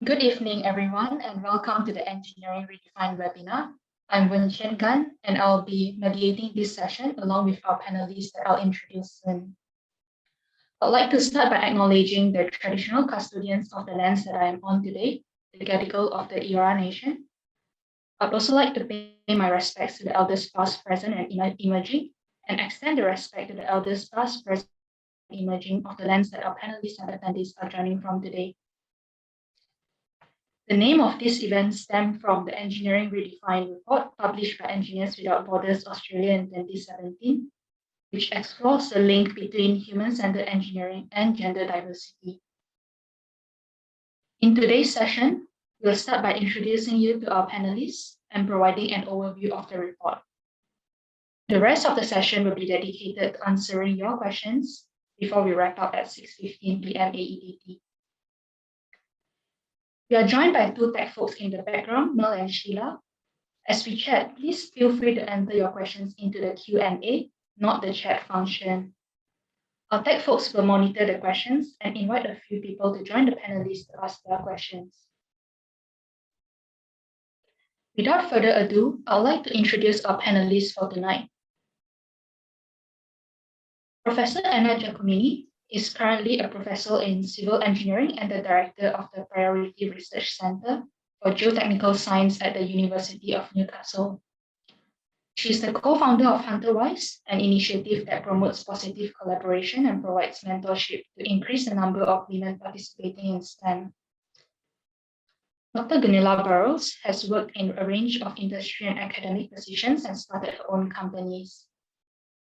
Good evening, everyone, and welcome to the Engineering Redefined webinar. I'm Wenqian Gan, and I'll be mediating this session along with our panelists that I'll introduce soon. I'd like to start by acknowledging the traditional custodians of the lands that I am on today, the Gadigal of the Eora Nation. I'd also like to pay my respects to the elders past, present, and emerging, and extend the respect to the elders past, present, and emerging of the lands that our panelists and attendees are joining from today. The name of this event stemmed from the Engineering Redefined report published by Engineers Without Borders Australia in 2017, which explores the link between human-centered engineering and gender diversity. In today's session, we'll start by introducing you to our panelists and providing an overview of the report. The rest of the session will be dedicated to answering your questions before we wrap up at 6:15 p.m. AEDT. We are joined by two tech folks in the background, Mel and Sheila. As we chat, please feel free to enter your questions into the Q&A, not the chat function. Our tech folks will monitor the questions and invite a few people to join the panelists to ask their questions. Without further ado, I would like to introduce our panelists for tonight. Professor Anna Giacomini is currently a professor in civil engineering and the director of the Priority Research Center for Geotechnical Science at the University of Newcastle. She is the co-founder of HunterWise, an initiative that promotes positive collaboration and provides mentorship to increase the number of women participating in STEM. Dr. Gunilla Burrows has worked in a range of industry and academic positions and started her own companies.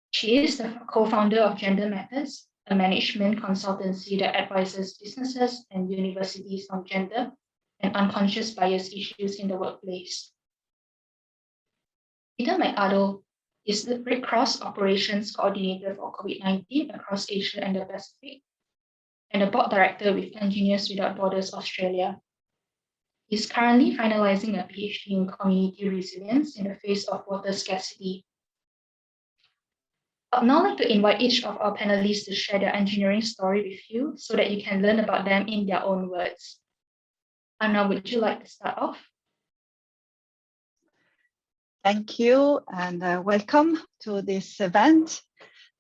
She is the co-founder of Gender Matters, a management consultancy that advises businesses and universities on gender and unconscious bias issues in the workplace. Peter McArdle is the Red Cross Operations Coordinator for COVID-19 across Asia and the Pacific, and a board director with Engineers Without Borders Australia. He's currently finalizing a PhD in community resilience in the face of water scarcity. I'd now like to invite each of our panelists to share their engineering story with you so that you can learn about them in their own words. Anna, would you like to start off? Thank you and welcome to this event.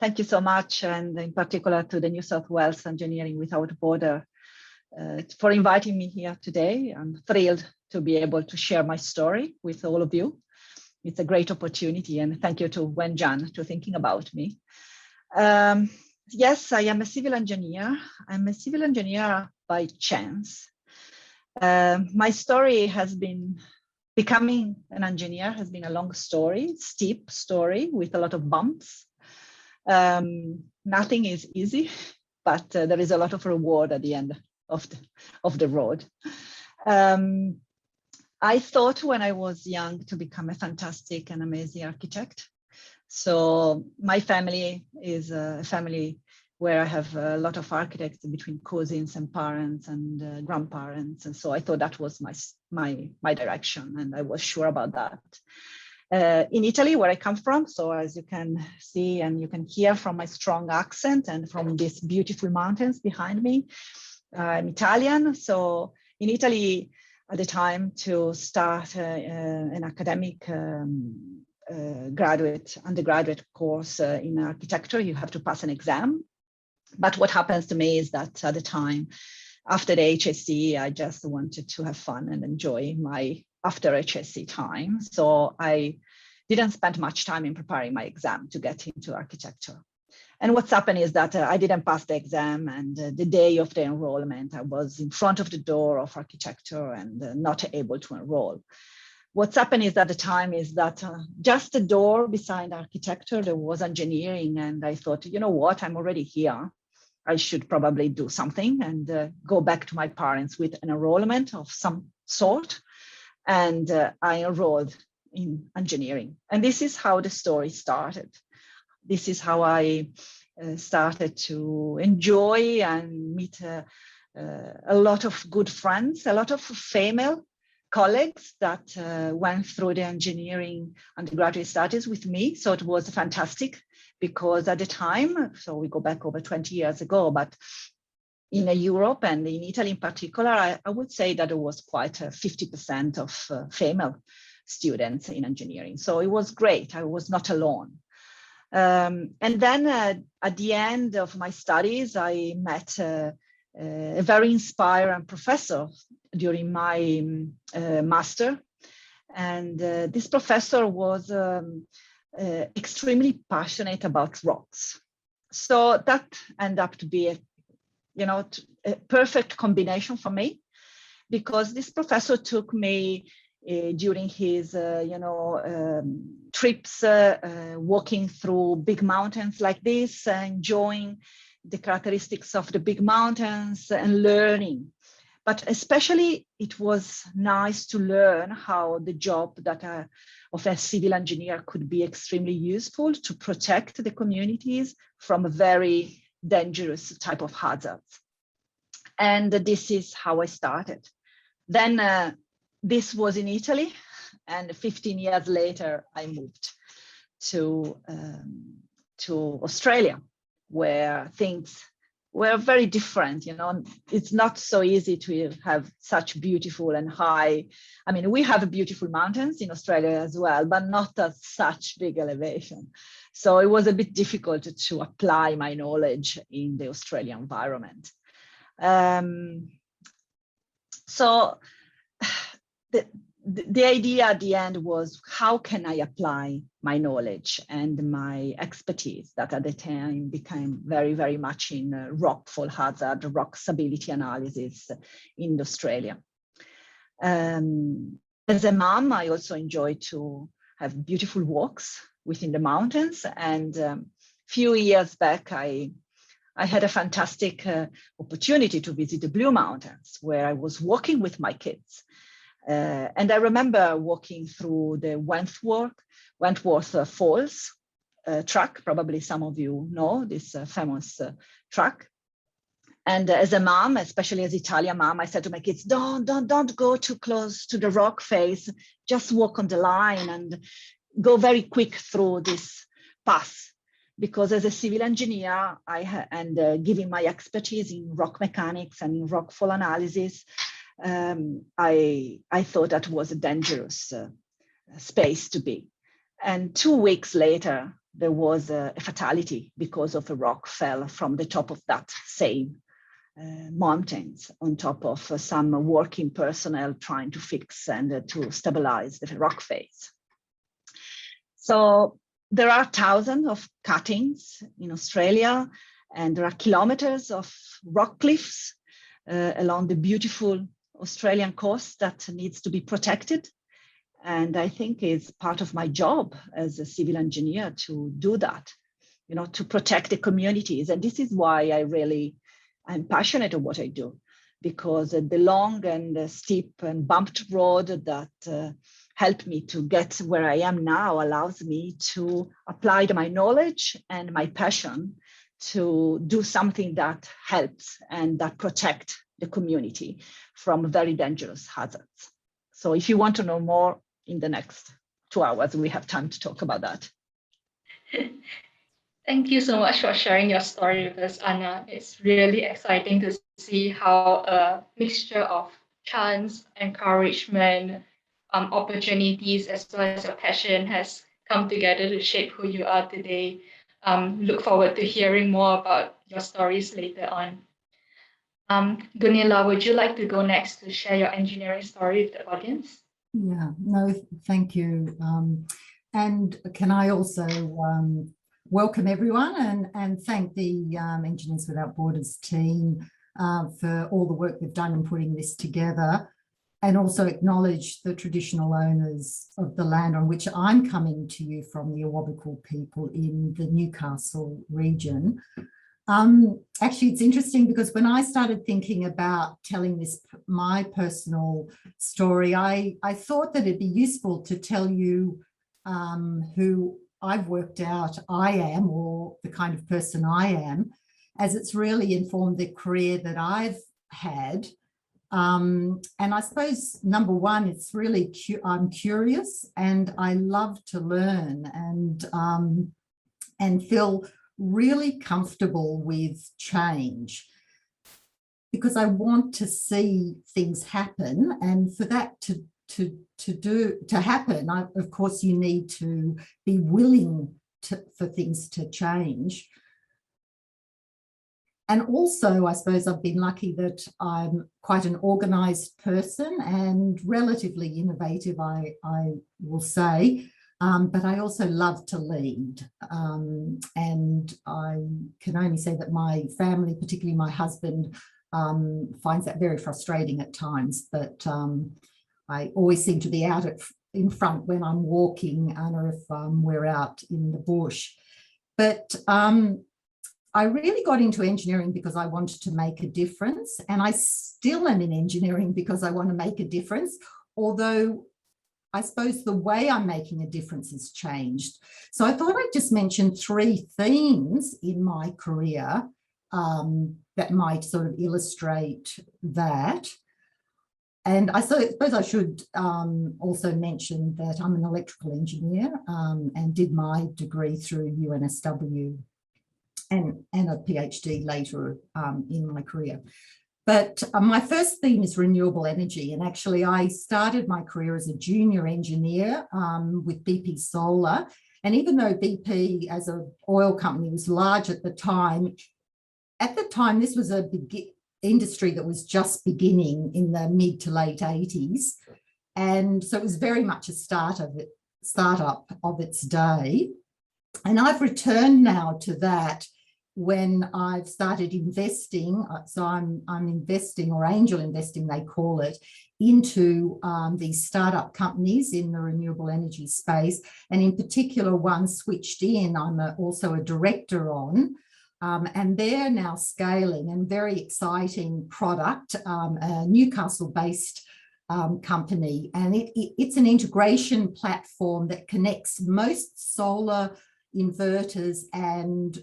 Thank you so much, and in particular to the New South Wales Engineering Without Borders for inviting me here today. I'm thrilled to be able to share my story with all of you. It's a great opportunity, and thank you to Wenjan for thinking about me. Yes, I am a civil engineer. I'm a civil engineer by chance. My story has been becoming an engineer has been a long story, steep story with a lot of bumps. Nothing is easy, but there is a lot of reward at the end of the road. I thought when I was young to become a fantastic and amazing architect. So my family is a family where I have a lot of architects between cousins and parents and grandparents. And so I thought that was my direction, and I was sure about that. In Italy, where I come from, so as you can see and you can hear from my strong accent and from these beautiful mountains behind me, I'm Italian. So in Italy, at the time to start an academic undergraduate course in architecture, you have to pass an exam. But what happens to me is that at the time, after the HSC, I just wanted to have fun and enjoy my after HSC time. So I didn't spend much time in preparing my exam to get into architecture. And what's happened is that I didn't pass the exam, and the day of the enrollment, I was in front of the door of architecture and not able to enroll. What's happened is at the time is that just the door beside architecture, there was engineering. And I thought, you know what, I'm already here. I should probably do something and go back to my parents with an enrollment of some sort. And I enrolled in engineering. And this is how the story started. This is how I started to enjoy and meet a lot of good friends, a lot of female colleagues that went through the engineering undergraduate studies with me. So it was fantastic because at the time, so we go back over 20 years ago, but in Europe and in Italy in particular, I would say that it was quite 50% of female students in engineering. So it was great. I was not alone. And then at the end of my studies, I met a very inspiring professor during my master. And this professor was extremely passionate about rocks. So that ended up to be a perfect combination for me, because this professor took me during his trips, walking through big mountains like this, enjoying the characteristics of the big mountains and learning. But especially it was nice to learn how the job of a civil engineer could be extremely useful to protect the communities from a very dangerous type of hazards. And this is how I started. Then this was in Italy, and 15 years later, I moved to Australia, where things were very different. It's not so easy to have such beautiful and high. I mean, we have beautiful mountains in Australia as well, but not at such big elevation. So it was a bit difficult to apply my knowledge in the Australian environment. So the idea at the end was, how can I apply my knowledge and my expertise that at the time became very, very much in rock fall hazard, rock stability analysis in Australia. As a mom, I also enjoy to have beautiful walks within the mountains. And a few years back, I had a fantastic opportunity to visit the Blue Mountains, where I was walking with my kids. And I remember walking through the Wentworth Falls track. Probably some of you know this famous track. And as a mom, especially as Italian mom, I said to my kids, don't go too close to the rock face. Just walk on the line and go very quick through this path. Because as a civil engineer, given my expertise in rock mechanics and in rock fall analysis, I thought that was a dangerous space to be. And 2 weeks later, there was a fatality because of a rock fell from the top of that same mountains on top of some working personnel trying to fix and to stabilize the rock face. So there are thousands of cuttings in Australia, and there are kilometers of rock cliffs along the beautiful Australian coast that needs to be protected. And I think it's part of my job as a civil engineer to do that, to protect the communities. And this is why I'm passionate of what I do, because the long and steep and bumped road that helped me to get where I am now allows me to apply my knowledge and my passion to do something that helps and that protect the community from very dangerous hazards. So if you want to know more, in the next 2 hours, we have time to talk about that. Thank you so much for sharing your story with us, Anna. It's really exciting to see how a mixture of chance, encouragement, opportunities, as well as your passion has come together to shape who you are today. Look forward to hearing more about your stories later on. Gunilla, would you like to go next to share your engineering story with the audience? Yeah, no, thank you. And can I also welcome everyone and thank the Engineers Without Borders team for all the work they've done in putting this together, and also acknowledge the traditional owners of the land on which I'm coming to you from, the Awabakal people in the Newcastle region. Actually, it's interesting because when I started thinking about telling my personal story, I thought that it'd be useful to tell you who I've worked out I am, or the kind of person I am, as it's really informed the career that I've had. And I suppose, number one, it's really, I'm curious and I love to learn and feel really comfortable with change. because I want to see things happen, and for that to happen, of course, you need to be willing for things to change. And also, I suppose I've been lucky that I'm quite an organised person and relatively innovative, I will say. But I also love to lead. And I can only say that my family, particularly my husband, finds that very frustrating at times. But I always seem to be out in front when I'm walking, or if we're out in the bush. But I really got into engineering because I wanted to make a difference, and I still am in engineering because I want to make a difference, although I suppose the way I'm making a difference has changed. So I thought I'd just mention 3 themes in my career that might sort of illustrate that. And I suppose I should also mention that I'm an electrical engineer and did my degree through UNSW. And a PhD later in my career. But my first theme is renewable energy. And actually, I started my career as a junior engineer with BP Solar. And even though BP as an oil company was large at the time, this was a big industry that was just beginning in the mid to late 80s. And so it was very much a startup of its day. And I've returned now to that when I've started investing. So I'm investing, or angel investing they call it, into these startup companies in the renewable energy space, and in particular one Switched In I'm also a director on, and they're now scaling, and very exciting product, a Newcastle-based company, and it's an integration platform that connects most solar inverters and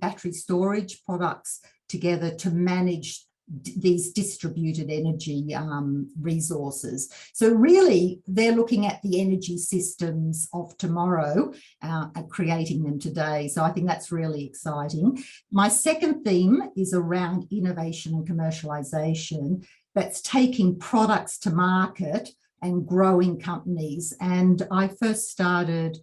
battery storage products together to manage these distributed energy resources. So really, they're looking at the energy systems of tomorrow and creating them today. So I think that's really exciting. My second theme is around innovation and commercialization. That's taking products to market and growing companies. And I first started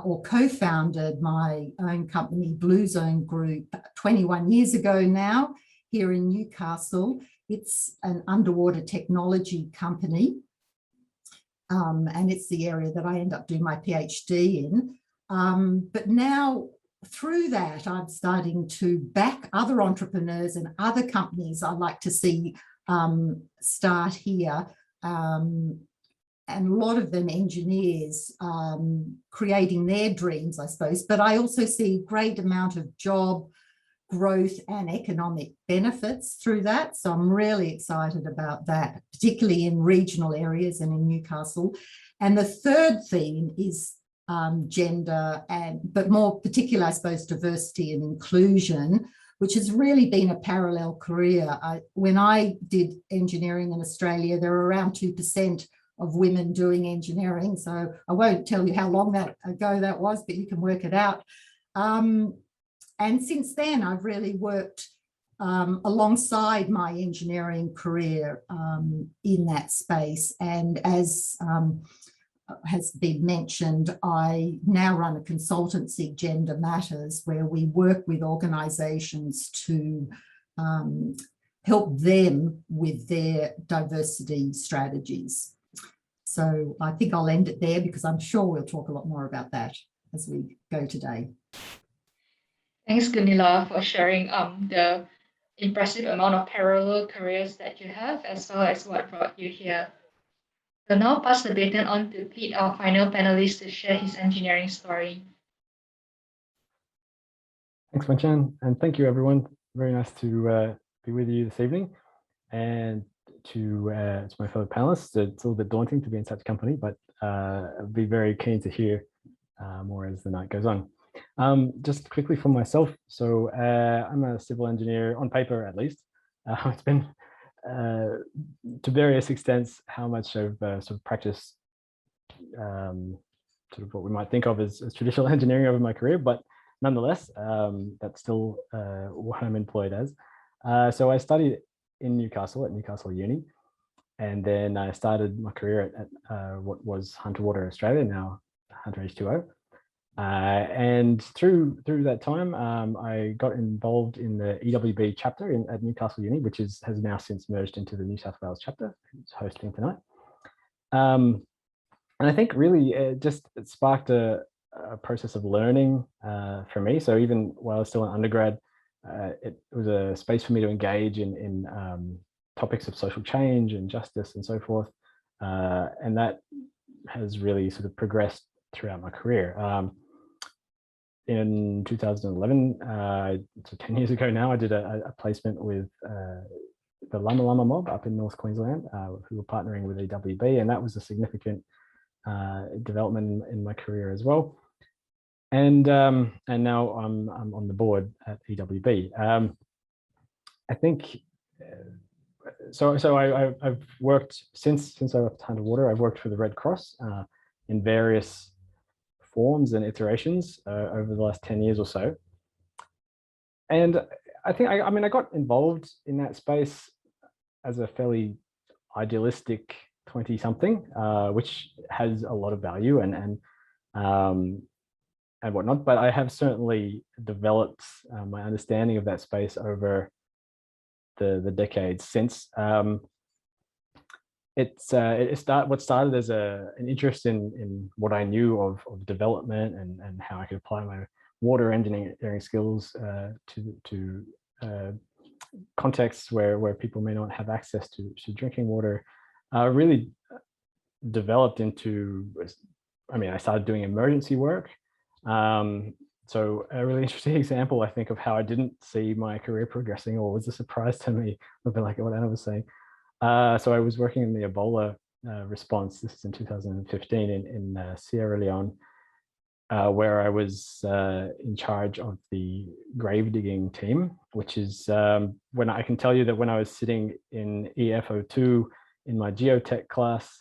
or co-founded my own company, Blue Zone Group, 21 years ago now, here in Newcastle. It's an underwater technology company, and it's the area that I end up doing my PhD in. But now, through that, I'm starting to back other entrepreneurs and other companies I'd like to see start here. And a lot of them engineers creating their dreams, I suppose. But I also see a great amount of job growth and economic benefits through that. So I'm really excited about that, particularly in regional areas and in Newcastle. And the third theme is gender, but more particular, I suppose, diversity and inclusion, which has really been a parallel career. When I did engineering in Australia, there were around 2% of women doing engineering. So I won't tell you how long ago that was, but you can work it out. And since then, I've really worked alongside my engineering career in that space. And as has been mentioned, I now run a consultancy, Gender Matters, where we work with organisations to help them with their diversity strategies. So I think I'll end it there because I'm sure we'll talk a lot more about that as we go today. Thanks, Gunilla, for sharing the impressive amount of parallel careers that you have, as well as what brought you here. We'll now pass the baton on to Pete, our final panelist, to share his engineering story. Thanks, Wenchen, and thank you, everyone. Very nice to be with you this evening. And to my fellow panelists, it's a little bit daunting to be in such company, but I'll be very keen to hear more as the night goes on. Just quickly for myself, so I'm a civil engineer, on paper at least. It's been to various extents how much I've sort of practiced sort of what we might think of as traditional engineering over my career, but nonetheless, that's still what I'm employed as. So I studied in Newcastle at Newcastle Uni. And then I started my career at what was Hunter Water Australia, now Hunter H2O. And through that time, I got involved in the EWB chapter at Newcastle Uni, which has now since merged into the New South Wales chapter. It's hosting tonight. And I think really it sparked a process of learning for me. So even while I was still an undergrad, it was a space for me to engage in topics of social change and justice and so forth. And that has really sort of progressed throughout my career. In 2011, so 10 years ago now, I did a placement with the Lama Lama mob up in North Queensland, who were partnering with EWB, and that was a significant development in my career as well. And now I'm on the board at EWB. I think so. I've worked since I left Hunter Water. I've worked for the Red Cross in various forms and iterations over the last 10 years or so. And I think I got involved in that space as a fairly idealistic 20-something, which has a lot of value and whatnot. But I have certainly developed my understanding of that space over the decades since. What started as an interest in what I knew of development and how I could apply my water engineering skills to contexts where people may not have access to drinking water, really developed into, I started doing emergency work. So a really interesting example, I think, of how I didn't see my career progressing, or was a surprise to me, a bit like what Anna was saying. So I was working in the Ebola response. This is in 2015 in Sierra Leone, where I was in charge of the grave digging team, which is when I can tell you that when I was sitting in EFO2 in my geotech class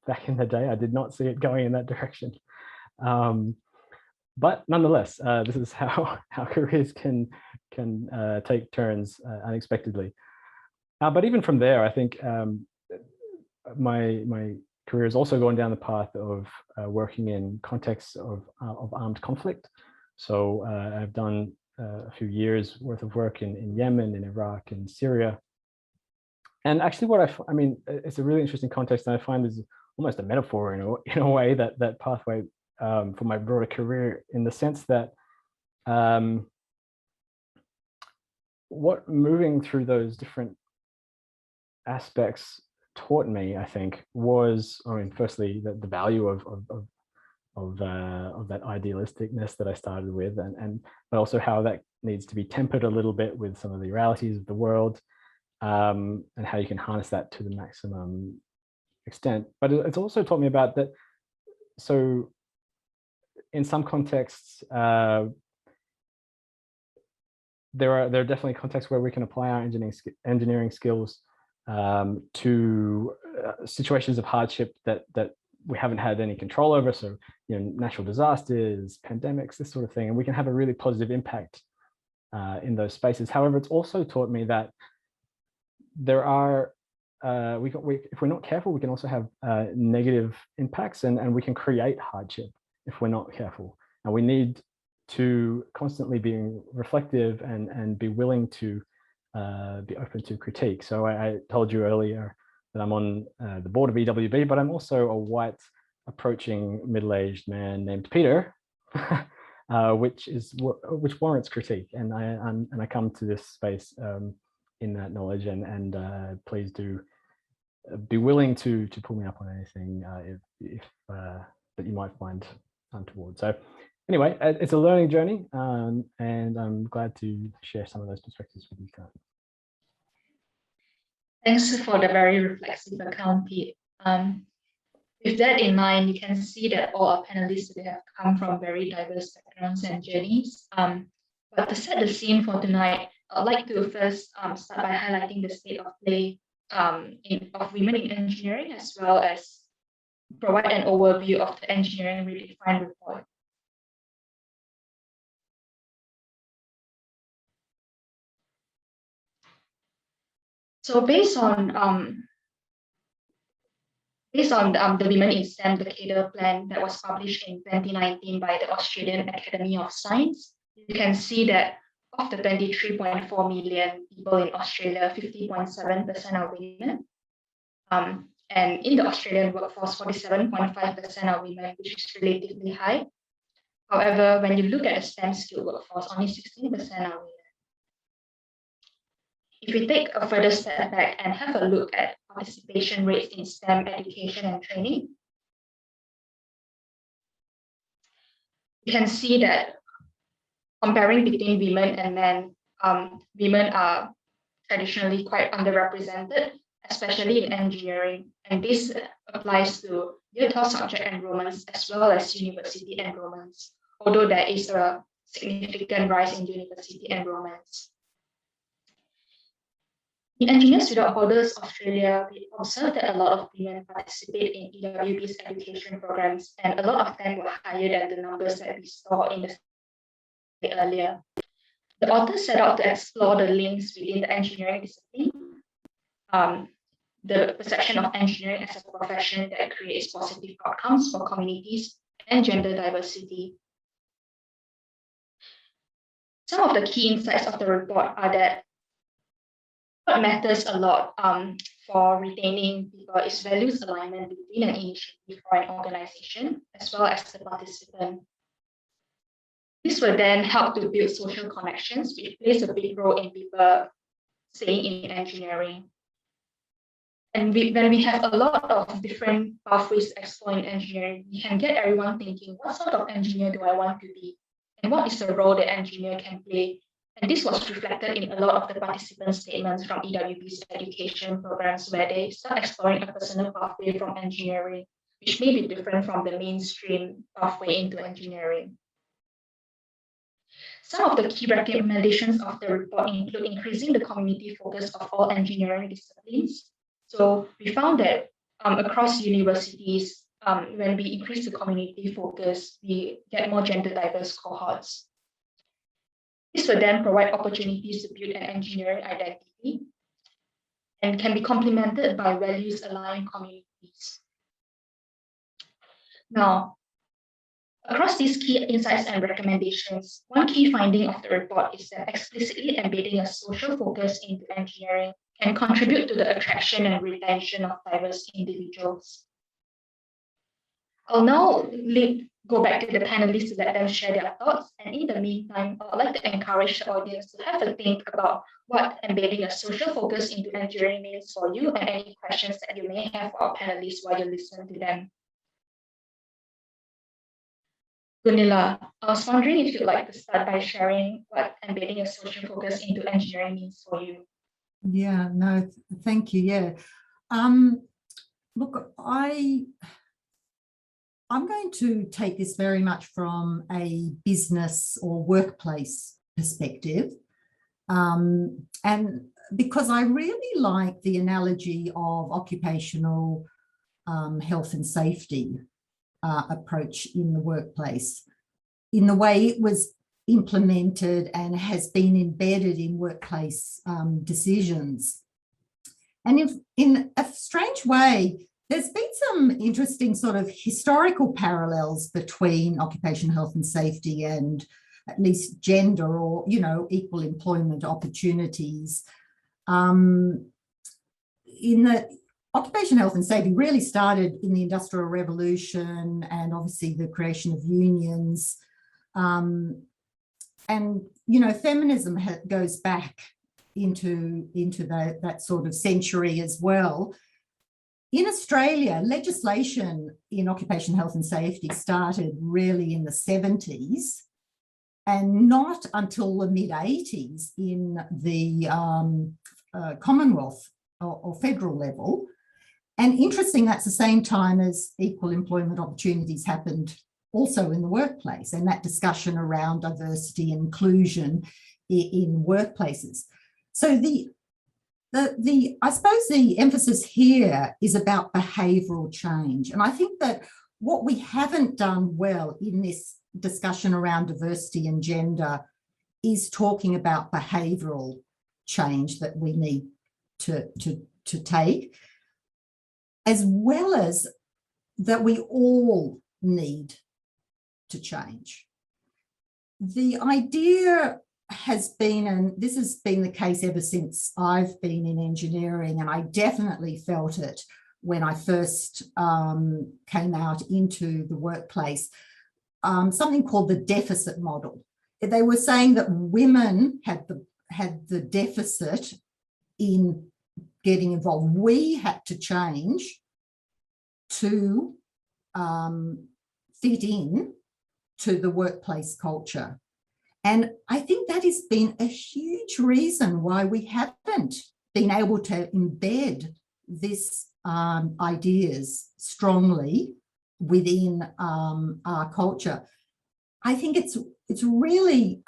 back in the day, I did not see it going in that direction. But nonetheless, this is how careers can take turns unexpectedly. But even from there, I think my career has also gone down the path of working in contexts of armed conflict. So I've done a few years worth of work in Yemen, in Iraq, and Syria. And actually, it's a really interesting context, and I find is almost a metaphor in a way, that pathway for my broader career, in the sense that what moving through those different aspects taught me, I think, was, firstly, the value of that idealisticness that I started with, but also how that needs to be tempered a little bit with some of the realities of the world, and how you can harness that to the maximum extent. But it's also taught me about that. So in some contexts, there are definitely contexts where we can apply our engineering skills to situations of hardship that we haven't had any control over. So, natural disasters, pandemics, this sort of thing, and we can have a really positive impact in those spaces. However, it's also taught me that there are, if we're not careful, we can also have negative impacts, and we can create hardship if we're not careful. And we need to constantly be reflective and be willing to be open to critique. So I told you earlier that I'm on the board of EWB, but I'm also a white approaching middle-aged man named Peter, which warrants critique. And I come to this space in that knowledge, and please do be willing to pull me up on anything if that you might find untoward. So anyway, it's a learning journey, and I'm glad to share some of those perspectives with you guys. Thanks for the very reflexive account, Pete. With that in mind, you can see that all our panelists today have come from very diverse backgrounds and journeys. But to set the scene for tonight, I'd like to first start by highlighting the state of play of women in engineering, as well as provide an overview of the Engineering Redefined report. So based on the Women in STEM Decadal Plan that was published in 2019 by the Australian Academy of Science, you can see that of the 23.4 million people in Australia, 50.7% are women. And in the Australian workforce, 47.5% are women, which is relatively high. However, when you look at the STEM skilled workforce, only 16% are women. If we take a further step back and have a look at participation rates in STEM education and training, you can see that comparing between women and men, women are traditionally quite underrepresented, especially in engineering. And this applies to year 12 subject enrollments as well as university enrollments, although there is a significant rise in university enrollments. In Engineers Without Borders Australia, we observed that a lot of women participate in EWB's education programs, and a lot of them were higher than the numbers that we saw in the slide earlier. The authors set out to explore the links within the engineering discipline, the perception of engineering as a profession that creates positive outcomes for communities and gender diversity. Some of the key insights of the report are that what matters a lot for retaining people is values alignment between an initiative or an organization, as well as the participant. This will then help to build social connections, which plays a big role in people staying in engineering. And when we have a lot of different pathways to explore in engineering, we can get everyone thinking, what sort of engineer do I want to be? And what is the role that engineer can play? And this was reflected in a lot of the participant statements from EWB's education programs, where they start exploring a personal pathway from engineering, which may be different from the mainstream pathway into engineering. Some of the key recommendations of the report include increasing the community focus of all engineering disciplines. So we found that across universities, when we increase the community focus, we get more gender diverse cohorts. This will then provide opportunities to build an engineering identity and can be complemented by values-aligned communities. Now, across these key insights and recommendations, one key finding of the report is that explicitly embedding a social focus into engineering can contribute to the attraction and retention of diverse individuals. I'll now go back to the panelists to let them share their thoughts. And in the meantime, I'd like to encourage the audience to have a think about what embedding a social focus into engineering means for you and any questions that you may have for our panelists while you listen to them. Gunilla, I was wondering if you'd like to start by sharing what embedding a social focus into engineering means for you. Yeah, no, thank you. Yeah. Look, I'm going to take this very much from a business or workplace perspective. And because I really like the analogy of occupational health and safety approach in the workplace, in the way it was implemented and has been embedded in workplace decisions. And in a strange way, there's been some interesting sort of historical parallels between occupational health and safety and at least gender or, you know, equal employment opportunities. In the occupational health and safety really started in the Industrial Revolution and obviously the creation of unions. And, you know, feminism goes back into that sort of century as well. In Australia, legislation in occupational health and safety started really in the 70s and not until the mid-80s in the Commonwealth or federal level. And interesting, that's the same time as equal employment opportunities happened also in the workplace, and that discussion around diversity and inclusion in workplaces. So I suppose the emphasis here is about behavioural change. And I think that what we haven't done well in this discussion around diversity and gender is talking about behavioural change that we need to take, as well as that we all need to change. The idea has been, and this has been the case ever since I've been in engineering, and I definitely felt it when I first came out into the workplace, something called the deficit model. They were saying that women had the deficit in getting involved. We had to change to fit in to the workplace culture. And I think that has been a huge reason why we haven't been able to embed this ideas strongly within our culture. I think it's really,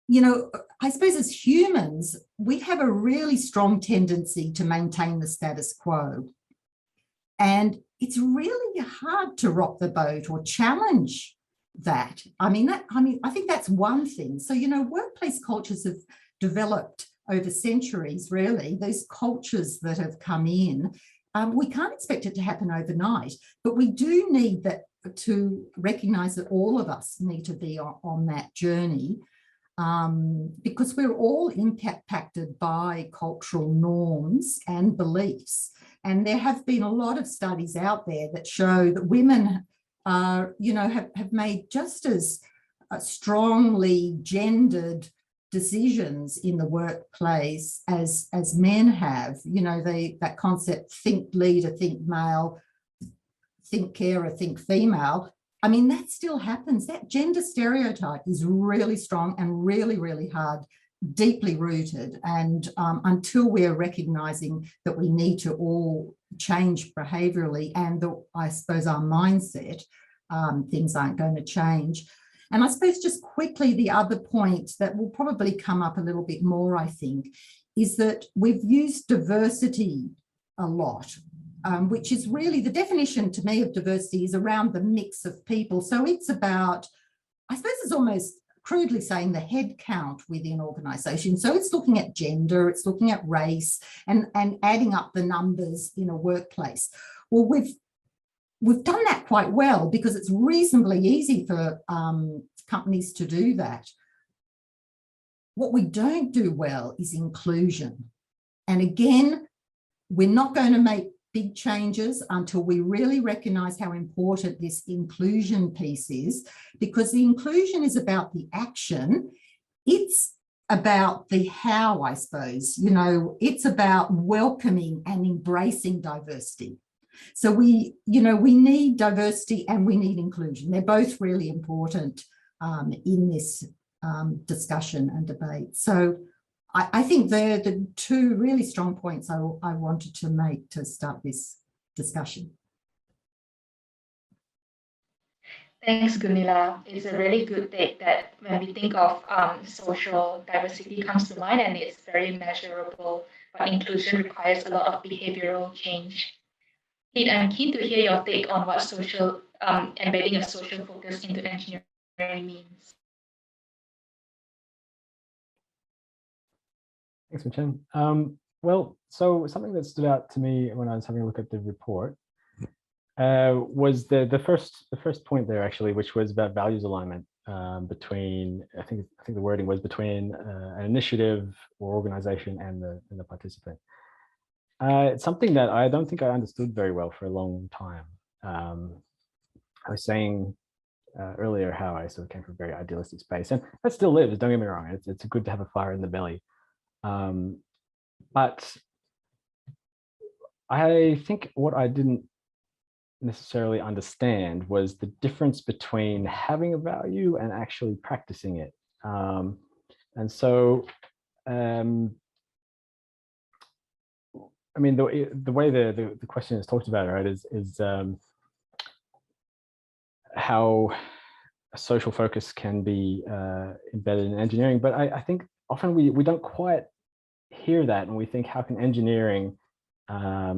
you know, I suppose as humans, we have a really strong tendency to maintain the status quo. And it's really hard to rock the boat or challenge that. I think that's one thing. So, you know, workplace cultures have developed over centuries, really. Those cultures that have come in, we can't expect it to happen overnight, but we do need that to recognise that all of us need to be on that journey, because we're all impacted by cultural norms and beliefs. And there have been a lot of studies out there that show that women you know, have made just as strongly gendered decisions in the workplace as men have. You know, that concept, think leader, think male, think carer, think female. I mean, that still happens. That gender stereotype is really strong and really, really hard, deeply rooted. And until we're recognising that we need to all change behaviourally and I suppose our mindset, things aren't going to change. And I suppose just quickly, the other point that will probably come up a little bit more, I think, is that we've used diversity a lot, which is really the definition to me of diversity is around the mix of people. So it's about, I suppose it's almost crudely saying the head count within organisations. So it's looking at gender, it's looking at race and adding up the numbers in a workplace. Well, we've done that quite well because it's reasonably easy for companies to do that. What we don't do well is inclusion. And again, we're not going to make big changes until we really recognise how important this inclusion piece is, because the inclusion is about the action. It's about the how, I suppose. You know, it's about welcoming and embracing diversity. So we need diversity and we need inclusion. They're both really important in this discussion and debate. So I think they're the two really strong points I wanted to make to start this discussion. Thanks, Gunilla. It's a really good take that when we think of social diversity comes to mind, and it's very measurable, but inclusion requires a lot of behavioral change. Pete, I'm keen to hear your take on what social embedding a social focus into engineering means. Thanks, Chen. Well, so something that stood out to me when I was having a look at the report was the first point there, actually, which was about values alignment between, I think the wording was between an initiative or organization and the participant. It's something that I don't think I understood very well for a long time. I was saying earlier how I sort of came from a very idealistic space, and that still lives, don't get me wrong. It's good to have a fire in the belly. But I think what I didn't necessarily understand was the difference between having a value and actually practicing it. And so, I mean, the way the question is talked about, right, is how a social focus can be embedded in engineering. But I think often we don't quite hear that, and we think, how can engineering how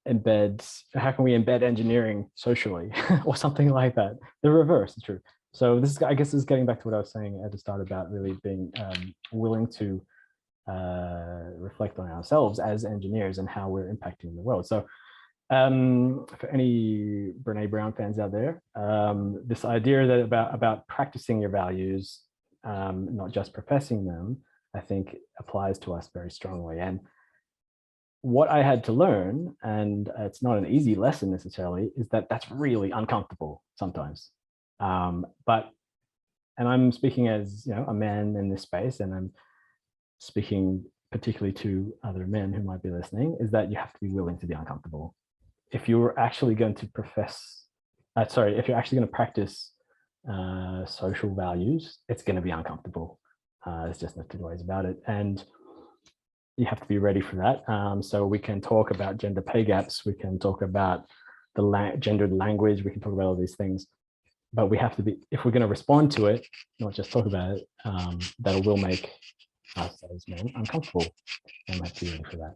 can we embed engineering socially or something like that? The reverse is true. So I guess this is getting back to what I was saying at the start about really being willing to reflect on ourselves as engineers and how we're impacting the world. So for any Brene Brown fans out there, this idea that about practicing your values, not just professing them, I think applies to us very strongly. And what I had to learn, and it's not an easy lesson necessarily, is that that's really uncomfortable sometimes. And I'm speaking as, you know, a man in this space, and I'm speaking particularly to other men who might be listening, is that you have to be willing to be uncomfortable. If you're actually going to if you're actually going to practice social values, it's going to be uncomfortable. There's just no two ways about it. And you have to be ready for that. So we can talk about gender pay gaps. We can talk about the gendered language. We can talk about all these things. But we have to be, if we're going to respond to it, not just talk about it, that will make us as men uncomfortable. And we have to be ready for that.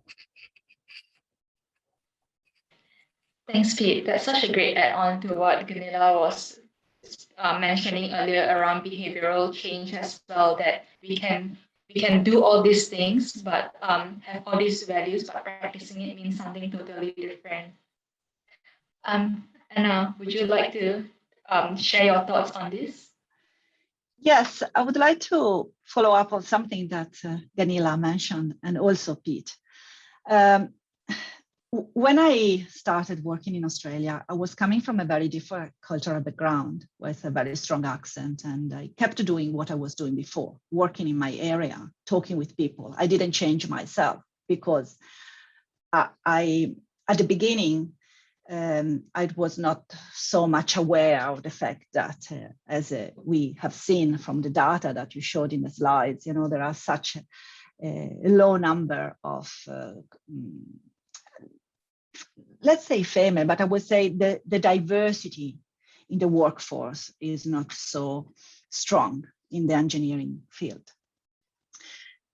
Thanks, Pete. That's such a great add-on to what Gunilla was mentioning earlier around behavioral change as well, that we can do all these things, but have all these values, but practicing it means something totally different. Anna, would you like to share your thoughts on this? Yes, I would like to follow up on something that Gunilla mentioned, and also Pete. When I started working in Australia, I was coming from a very different cultural background with a very strong accent, and I kept doing what I was doing before, working in my area, talking with people. I didn't change myself because I at the beginning, I was not so much aware of the fact that, as we have seen from the data that you showed in the slides, you know, there are such a low number of let's say female, but I would say the diversity in the workforce is not so strong in the engineering field.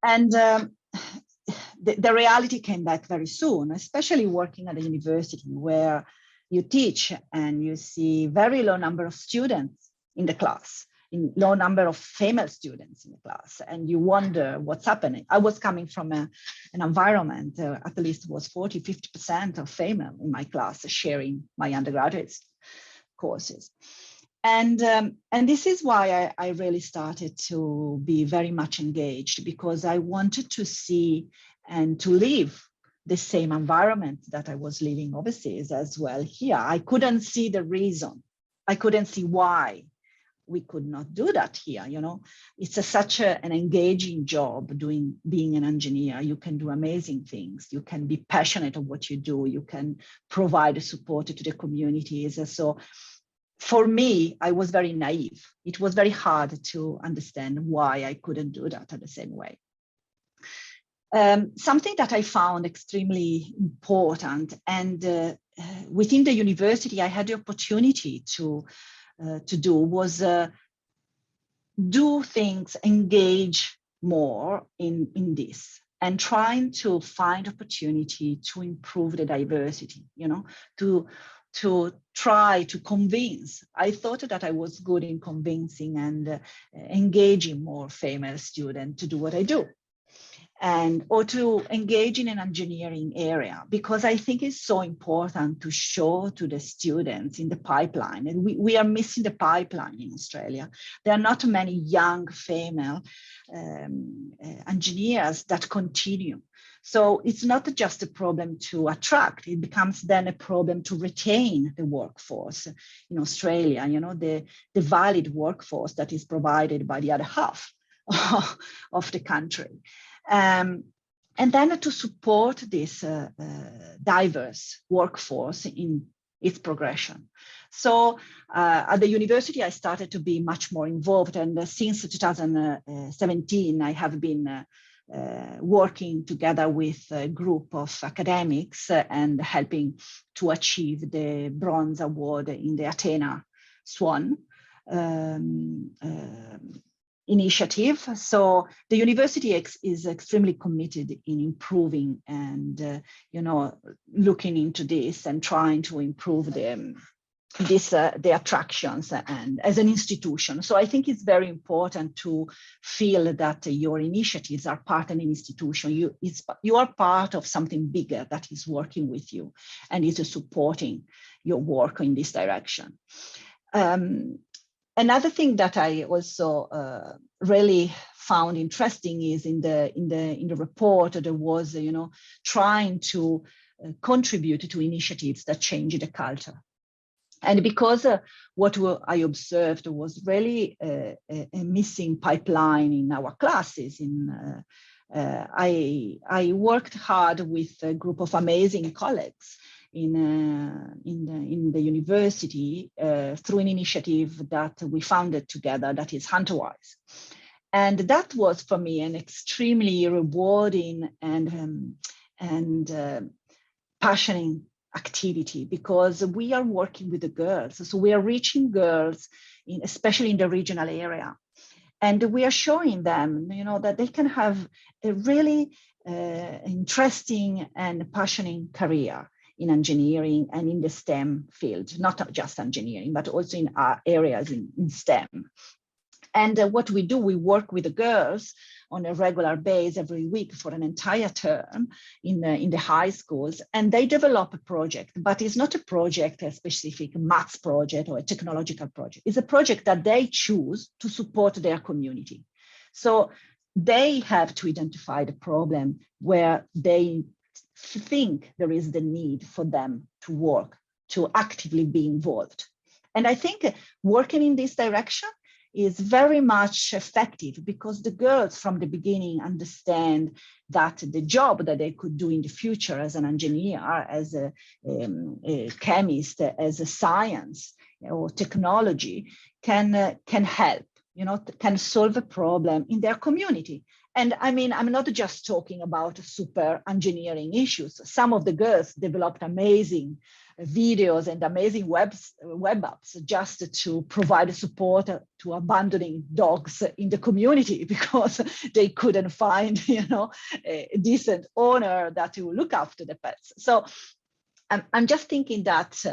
And the reality came back very soon, especially working at a university where you teach and you see very low number of students in the class, in low number of female students in the class, and you wonder what's happening. I was coming from an environment, at least was 40–50% of female in my class sharing my undergraduate courses. And this is why I really started to be very much engaged, because I wanted to see and to live the same environment that I was living overseas as well here. I couldn't see the reason. I couldn't see why we could not do that here. You know, it's such an engaging job being an engineer. You can do amazing things. You can be passionate of what you do. You can provide support to the communities. So for me, I was very naive. It was very hard to understand why I couldn't do that in the same way. Something that I found extremely important, and within the university, I had the opportunity to do was do things, engage more in this, and trying to find opportunity to improve the diversity, you know, to try to convince. I thought that I was good in convincing and engaging more female students to do what I do, or to engage in an engineering area, because I think it's so important to show to the students in the pipeline, and we are missing the pipeline in Australia. There are not many young female engineers that continue. So it's not just a problem to attract, it becomes then a problem to retain the workforce in Australia, you know, the valid workforce that is provided by the other half of the country. And then to support this diverse workforce in its progression. So at the university, I started to be much more involved. And since 2017, I have been working together with a group of academics and helping to achieve the Bronze Award in the Athena Swan initiative. So the university is extremely committed in improving and you know, looking into this and trying to improve the attractions and as an institution. So I think it's very important to feel that your initiatives are part of an institution. You are part of something bigger that is working with you and is supporting your work in this direction. Another thing that I also really found interesting is in the report there was trying to contribute to initiatives that change the culture. And because what I observed was really a missing pipeline in our classes. I worked hard with a group of amazing colleagues in the university through an initiative that we founded together, that is HunterWise. And that was for me an extremely rewarding and passionate activity, because we are working with the girls. So we are reaching girls, especially in the regional area. And we are showing them, that they can have a really interesting and passionate career in engineering and in the STEM field, not just engineering, but also in our areas in STEM. And what we do, we work with the girls on a regular basis every week for an entire term in the high schools, and they develop a project, but it's not a project, a specific maths project or a technological project. It's a project that they choose to support their community. So they have to identify the problem where they think there is the need for them to work, to actively be involved. And I think working in this direction is very much effective, because the girls from the beginning understand that the job that they could do in the future as an engineer, as a chemist, as a science or technology can help, can solve a problem in their community. And I mean, I'm not just talking about super engineering issues. Some of the girls developed amazing videos and amazing web apps just to provide support to abandoning dogs in the community, because they couldn't find, a decent owner that will look after the pets. So I'm just thinking that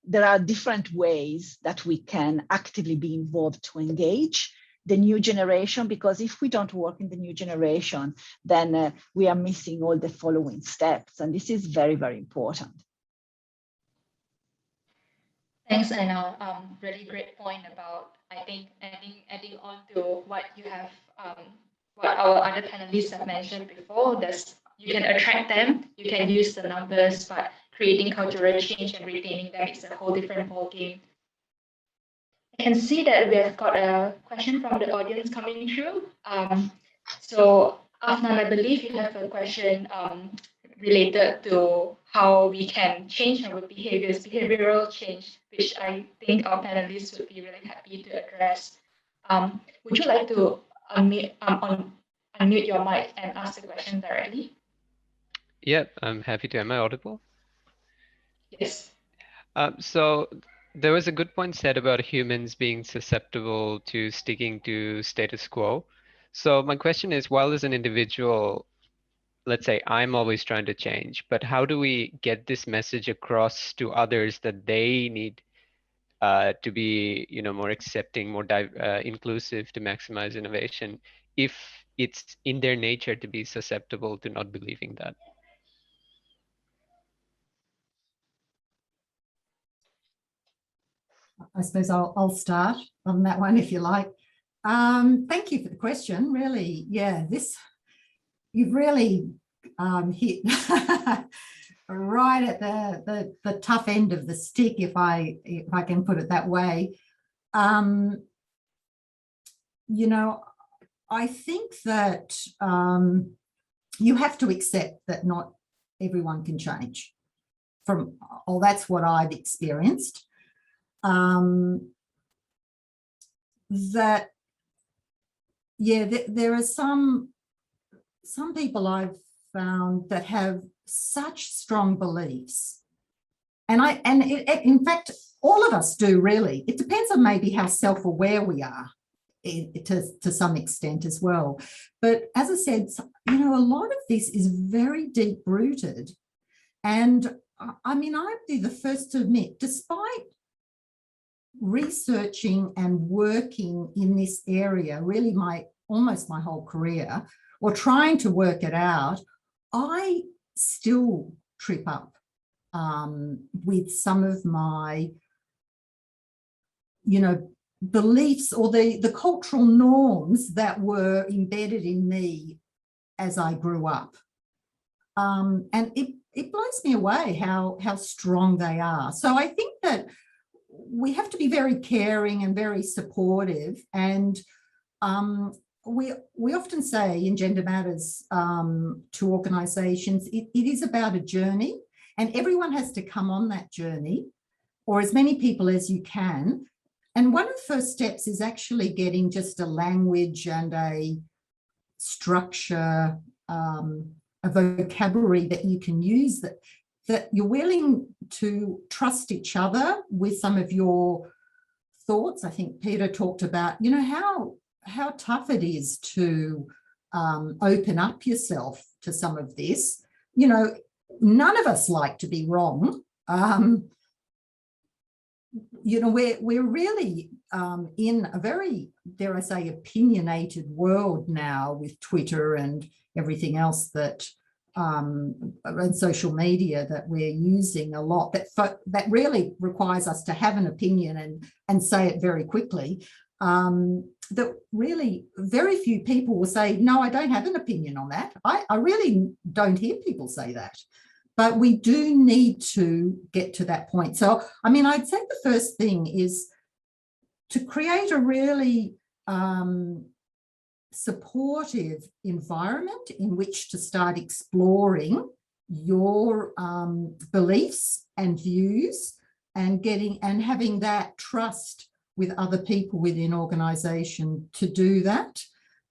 there are different ways that we can actively be involved to engage the new generation, because if we don't work in the new generation, then we are missing all the following steps. And this is very, very important. Thanks, Anna. Really great point about, I think, adding on to what you have, what our other panelists have mentioned before. You can attract them, you can use the numbers, but creating cultural change and retaining them is a whole different ballgame. I can see that we have got a question from the audience coming through. So, Afnan, I believe you have a question related to how we can change our behaviors, behavioral change, which I think our panelists would be really happy to address. Would you like to unmute your mic and ask the question directly? Yeah, I'm happy to. Am I audible? Yes. So there was a good point said about humans being susceptible to sticking to status quo. So my question is, while as an individual, let's say I'm always trying to change, but how do we get this message across to others that they need to be, more accepting, more inclusive to maximize innovation, if it's in their nature to be susceptible to not believing that? I suppose I'll start on that one if you like. Thank you for the question. Really, yeah, you've really hit right at the tough end of the stick, if I can put it that way. I think that you have to accept that not everyone can change. That's what I've experienced. There are some people I've found that have such strong beliefs, and in fact, all of us do, really. It depends on maybe how self-aware we are to some extent as well. But as I said, a lot of this is very deep-rooted, and I mean, I'd be the first to admit, despite researching and working in this area, really almost my whole career, or trying to work it out, I still trip up with some of my, beliefs or the cultural norms that were embedded in me as I grew up. And it blows me away how strong they are. So I think that we have to be very caring and very supportive. And we often say in Gender Matters to organisations, it is about a journey, and everyone has to come on that journey, or as many people as you can. And one of the first steps is actually getting just a language and a structure, a vocabulary that you can use, that you're willing to trust each other with some of your thoughts. I think Peter talked about, how tough it is to open up yourself to some of this. None of us like to be wrong. We're really in a very, dare I say, opinionated world now with Twitter and everything else that and social media that we're using a lot, that really requires us to have an opinion and say it very quickly. That really very few people will say, no, I don't have an opinion on that. I really don't hear people say that. But we do need to get to that point. So, I'd say the first thing is to create a really supportive environment in which to start exploring your beliefs and views, and having that trust with other people within organisation to do that.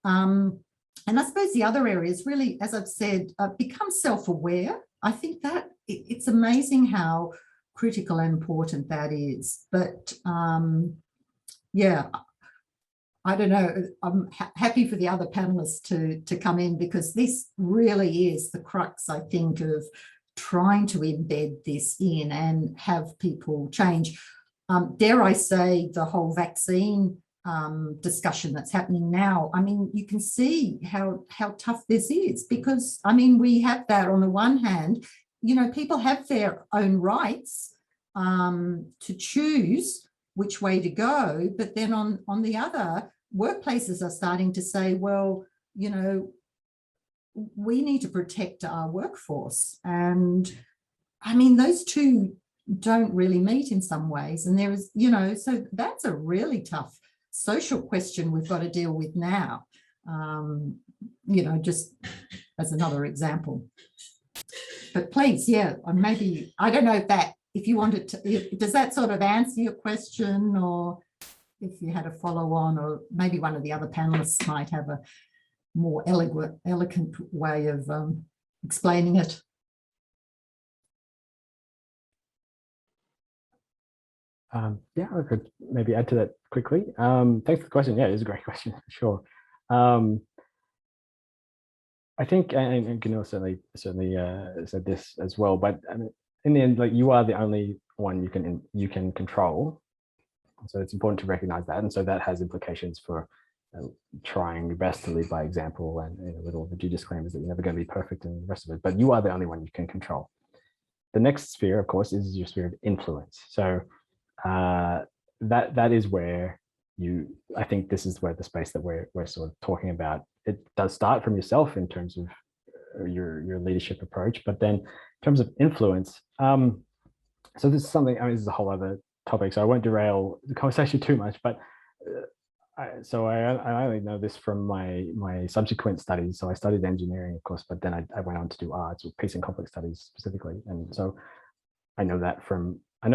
And I suppose the other area is really, as I've said, become self-aware. I think that it's amazing how critical and important that is. But yeah, I don't know. I'm happy for the other panelists to come in, because this really is the crux, I think, of trying to embed this in and have people change. Dare I say, the whole vaccine discussion that's happening now, you can see how tough this is, because we have that on the one hand, people have their own rights to choose which way to go, but then on the other, workplaces are starting to say, well, we need to protect our workforce, and those two don't really meet in some ways, and there is, so that's a really tough social question we've got to deal with now, just as another example. But please, yeah, maybe, I don't know if you wanted to, does that sort of answer your question, or if you had a follow on, or maybe one of the other panelists might have a more elegant way of explaining it. Yeah, I could maybe add to that quickly. Thanks for the question. Yeah, it is a great question, for sure. I think, and Gunil certainly said this as well, but in the end, like, you are the only one you can control. So it's important to recognize that, and so that has implications for trying your best to lead by example, and with all the due disclaimers that you're never going to be perfect and the rest of it. But you are the only one you can control. The next sphere, of course, is your sphere of influence. So that is where I think this is where the space that we're sort of talking about, it does start from yourself in terms of your leadership approach, but then in terms of influence, so this is something, this is a whole other topic, so I won't derail the conversation too much, but I only know this from my subsequent studies. So I studied engineering, of course, but then I went on to do arts, or peace and conflict studies specifically, and so I know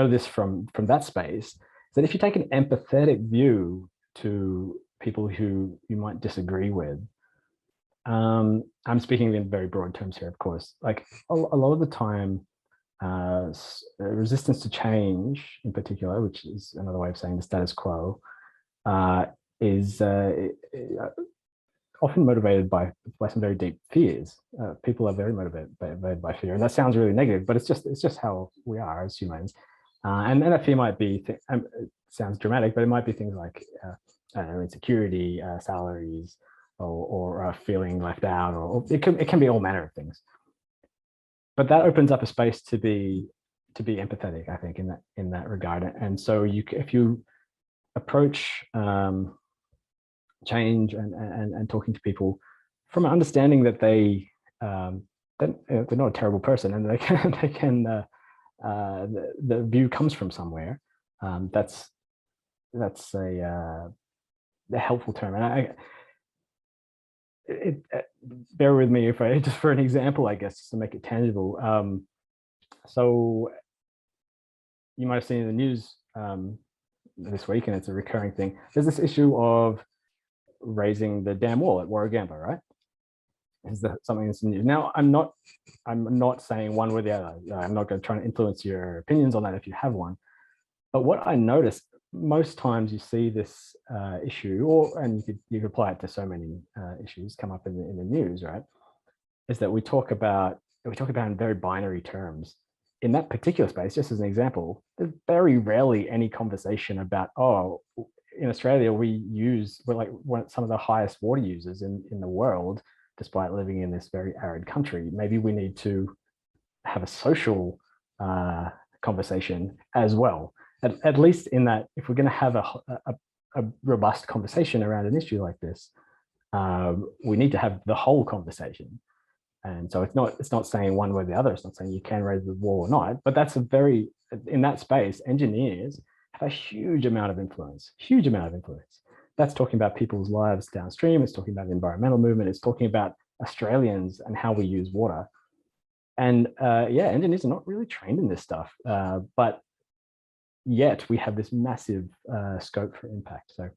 this from that space, that if you take an empathetic view to people who you might disagree with, I'm speaking in very broad terms here, of course, like a lot of the time, resistance to change in particular, which is another way of saying the status quo, is often motivated by some very deep fears. People are very motivated by fear, and that sounds really negative, but it's just how we are as humans. And that fear might be, it sounds dramatic, but it might be things like insecurity, salaries, or feeling left out, or it can be all manner of things. But that opens up a space to be empathetic, I think, in that regard. And so if you approach change and talking to people from an understanding that they're not a terrible person, and they can the view comes from somewhere. That's a helpful term. And bear with me if I just for an example, I guess, just to make it tangible. So you might have seen in the news this week, and it's a recurring thing. There's this issue of raising the dam wall at Warragamba, right? Is that something that's new? Now, I'm not saying one way or the other. I'm not going to try to influence your opinions on that if you have one. But what I notice, most times you see this issue, and you could apply it to so many issues come up in the news, right? Is that we talk about in very binary terms. In that particular space, just as an example, there's very rarely any conversation about, oh, in Australia we're like some of the highest water users in the world, despite living in this very arid country. Maybe we need to have a social conversation as well. At least in that, if we're going to have a robust conversation around an issue like this, we need to have the whole conversation. And so it's not saying one way or the other. It's not saying you can raise the wall or not. But that's in that space, engineers have a huge amount of influence. That's talking about people's lives downstream. It's talking about the environmental movement. It's talking about Australians and how we use water. And engineers are not really trained in this stuff, but yet we have this massive scope for impact. So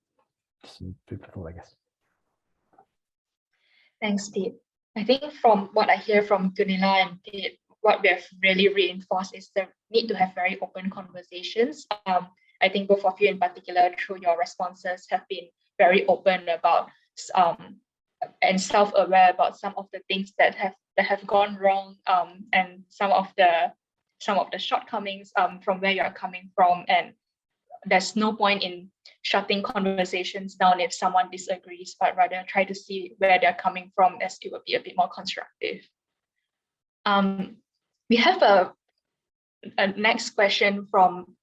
just some food for thought, I guess. Thanks, Pete. I think from what I hear from Gunilla and Pete, what we have really reinforced is the need to have very open conversations. I think both of you in particular, through your responses, have been very open about and self-aware about some of the things that have gone wrong, and some of the shortcomings from where you are coming from. And there's no point in shutting conversations down if someone disagrees, but rather try to see where they're coming from, as it would be a bit more constructive. We have a next question from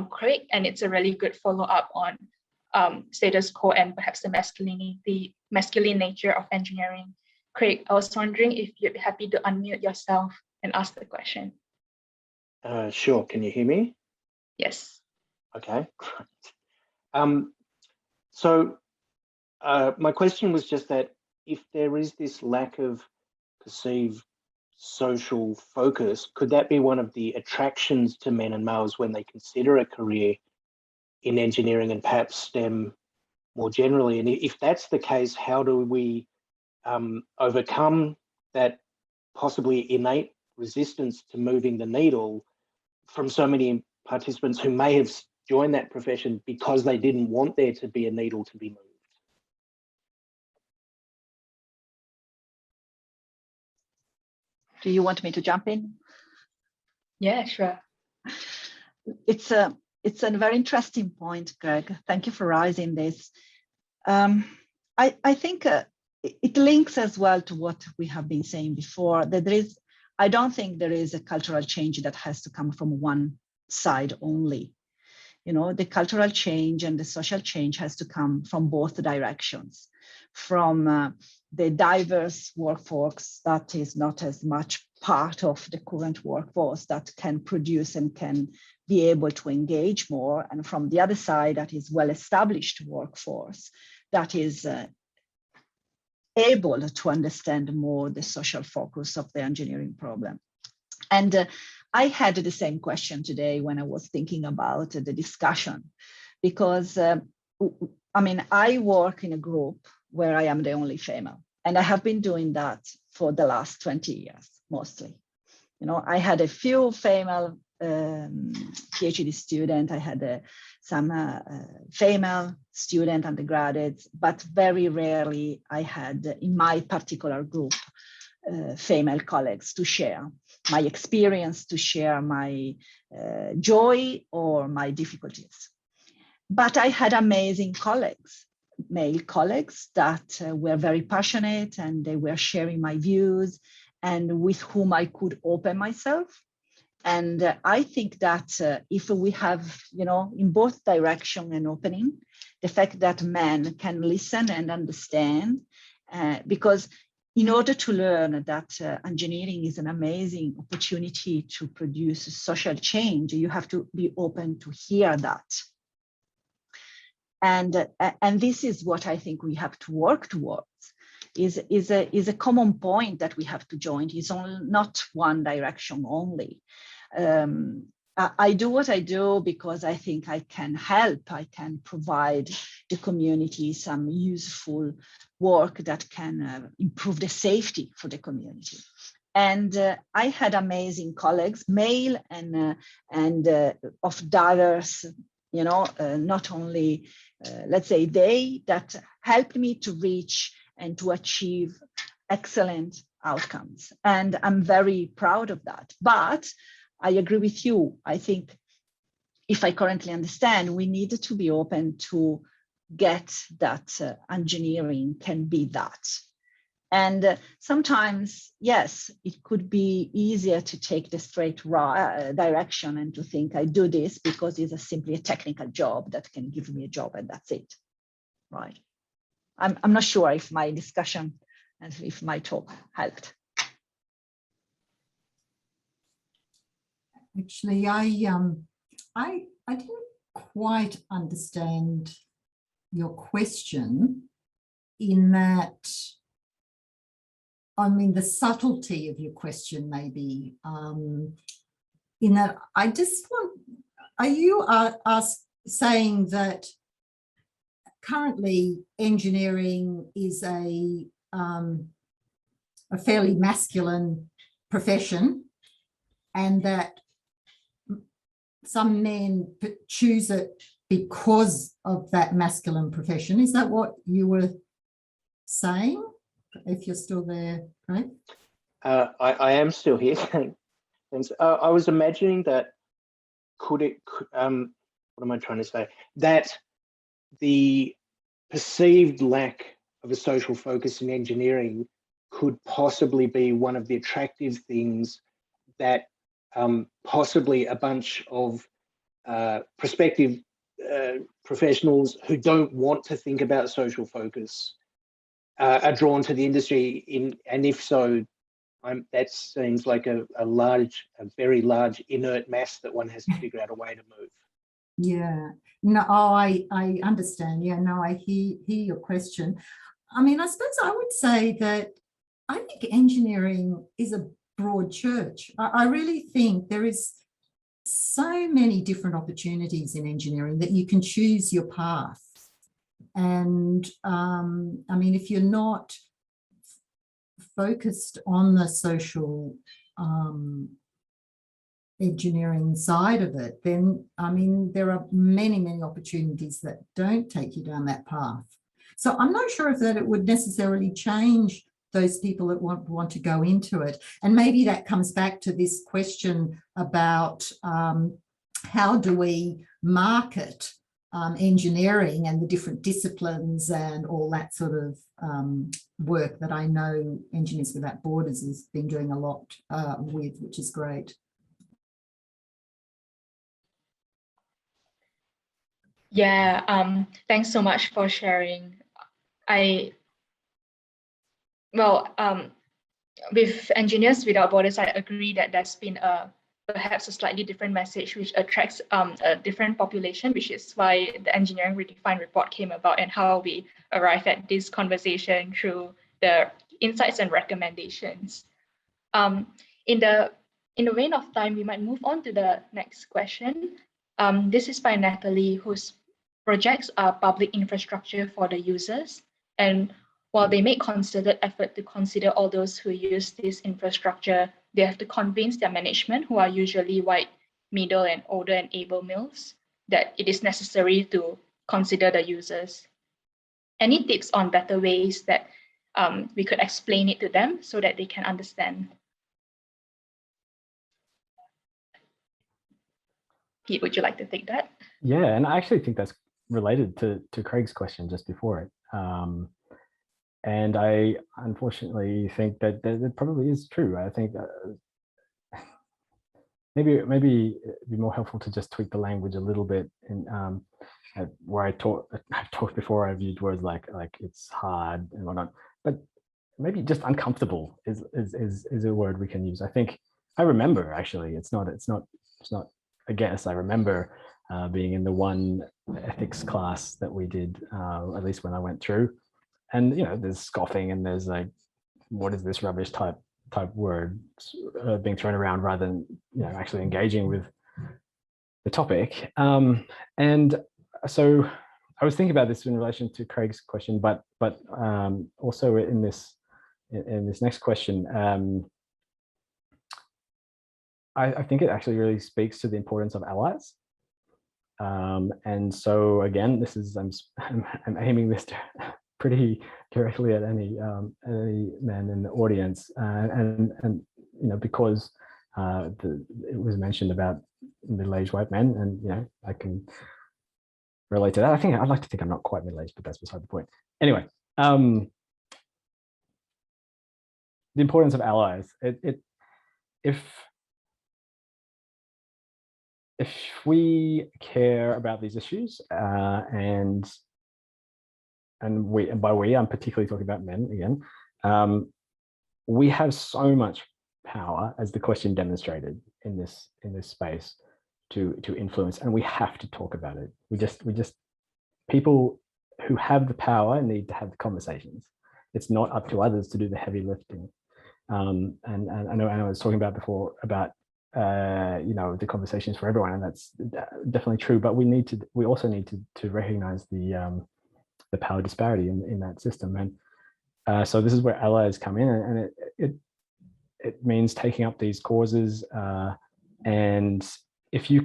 Craig, and it's a really good follow-up on status quo and perhaps the masculine nature of engineering. Craig, I was wondering if you'd be happy to unmute yourself and ask the question. Sure. Can you hear me? Yes. Okay. So my question was just that if there is this lack of perceived social focus, could that be one of the attractions to men and males when they consider a career in engineering and perhaps STEM more generally? And if that's the case, how do we overcome that possibly innate resistance to moving the needle from so many participants who may have joined that profession because they didn't want there to be a needle to be moved? Do you want me to jump in? Yeah, sure. It's a very interesting point, Greg. Thank you for raising this. I think it links as well to what we have been saying before, that I don't think there is a cultural change that has to come from one side only. The cultural change and the social change has to come from both directions, from the diverse workforce that is not as much part of the current workforce that can produce and can be able to engage more, and from the other side that is well-established workforce that is able to understand more the social focus of the engineering problem. And I had the same question today when I was thinking about the discussion, because I work in a group where I am the only female, and I have been doing that for the last 20 years, mostly. I had a few female PhD students, I had some female student undergraduates, but very rarely I had in my particular group female colleagues to share. my experience, to share my joy or my difficulties. But I had amazing colleagues, male colleagues that were very passionate, and they were sharing my views and with whom I could open myself. And I think that if we have, in both direction and opening, the fact that men can listen and understand, because in order to learn that engineering is an amazing opportunity to produce social change, you have to be open to hear that. And this is what I think we have to work towards, is a common point that we have to join. It's not one direction only. I do what I do because I think I can help, I can provide the community some useful work that can improve the safety for the community. And I had amazing colleagues, male and of diverse, not only, let's say, that helped me to reach and to achieve excellent outcomes. And I'm very proud of that. But I agree with you. I think, if I currently understand, we need to be open to get that engineering can be that. And sometimes, yes, it could be easier to take the straight direction and to think I do this because it's simply a technical job that can give me a job and that's it, right? I'm not sure if my discussion and if my talk helped. Actually, I didn't quite understand your question, in that, I mean, the subtlety of your question maybe, in that I just want, are you saying that currently engineering is a fairly masculine profession, and that some men choose it because of that masculine profession? Is that what you were saying? If you're still there, right? I am still here. Thanks. I was imagining that what am I trying to say? That the perceived lack of a social focus in engineering could possibly be one of the attractive things that possibly a bunch of prospective professionals who don't want to think about social focus are drawn to the industry. And if so, that seems like a very large inert mass that one has to figure out a way to move. Yeah, no, I understand. Yeah, no, I hear your question. I mean, I suppose I would say that I think engineering is a broad church. I really think there is so many different opportunities in engineering that you can choose your path. And I mean, if you're not focused on the social engineering side of it, then I mean, there are many opportunities that don't take you down that path. So I'm not sure if that it would necessarily change those people that want to go into it. And maybe that comes back to this question about how do we market engineering and the different disciplines and all that sort of work that I know Engineers Without Borders has been doing a lot with, which is great. Yeah, thanks so much for sharing. With Engineers Without Borders, I agree that there's been perhaps a slightly different message which attracts a different population, which is why the Engineering Redefined report came about and how we arrive at this conversation through the insights and recommendations. In the vein of time, we might move on to the next question. This is by Natalie, whose projects are public infrastructure for the users. And while they make concerted effort to consider all those who use this infrastructure, they have to convince their management, who are usually white, middle, and older and able males, that it is necessary to consider the users. Any tips on better ways that we could explain it to them so that they can understand? Pete, would you like to take that? Yeah, and I actually think that's related to Craig's question just before it. And I unfortunately think that it probably is true. I think maybe it'd be more helpful to just tweak the language a little bit. And where I've talked before, I've used words like it's hard and whatnot, but maybe just uncomfortable is a word we can use. I think I remember, actually, it's not a guess. I remember being in the one ethics class that we did, at least when I went through, and there's scoffing and there's like, what is this rubbish type words being thrown around rather than actually engaging with the topic. And so I was thinking about this in relation to Craig's question, but also in this next question, I think it actually really speaks to the importance of allies. And so again, this is I'm aiming this pretty directly at any man in the audience, and because it was mentioned about middle-aged white men, and I can relate to that. I'd like to think I'm not quite middle-aged, but that's beside the point. Anyway, the importance of allies. If we care about these issues, and by we, I'm particularly talking about men again, we have so much power, as the question demonstrated, in this space to influence, and we have to talk about it. We just people who have the power need to have the conversations. It's not up to others to do the heavy lifting. And I know Anna was talking about before about the conversations for everyone, and that's definitely true. But we also need to recognize the power disparity in that system, and so this is where allies come in, and it means taking up these causes, and if you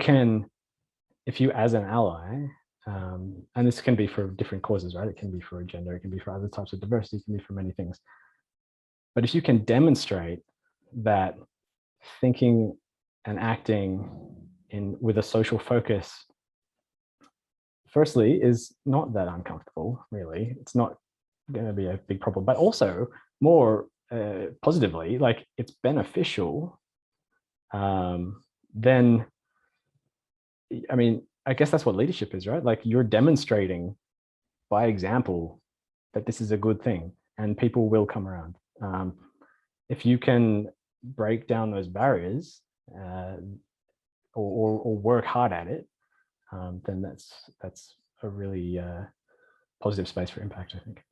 as an ally, and this can be for different causes, right? It can be for gender, it can be for other types of diversity, it can be for many things. But if you can demonstrate that thinking and acting with a social focus, firstly, is not that uncomfortable, really. It's not going to be a big problem, but also more positively, like it's beneficial, then, I mean, I guess that's what leadership is, right? Like you're demonstrating by example that this is a good thing and people will come around. If you can break down those barriers or work hard at it, then that's a really positive space for impact, I think.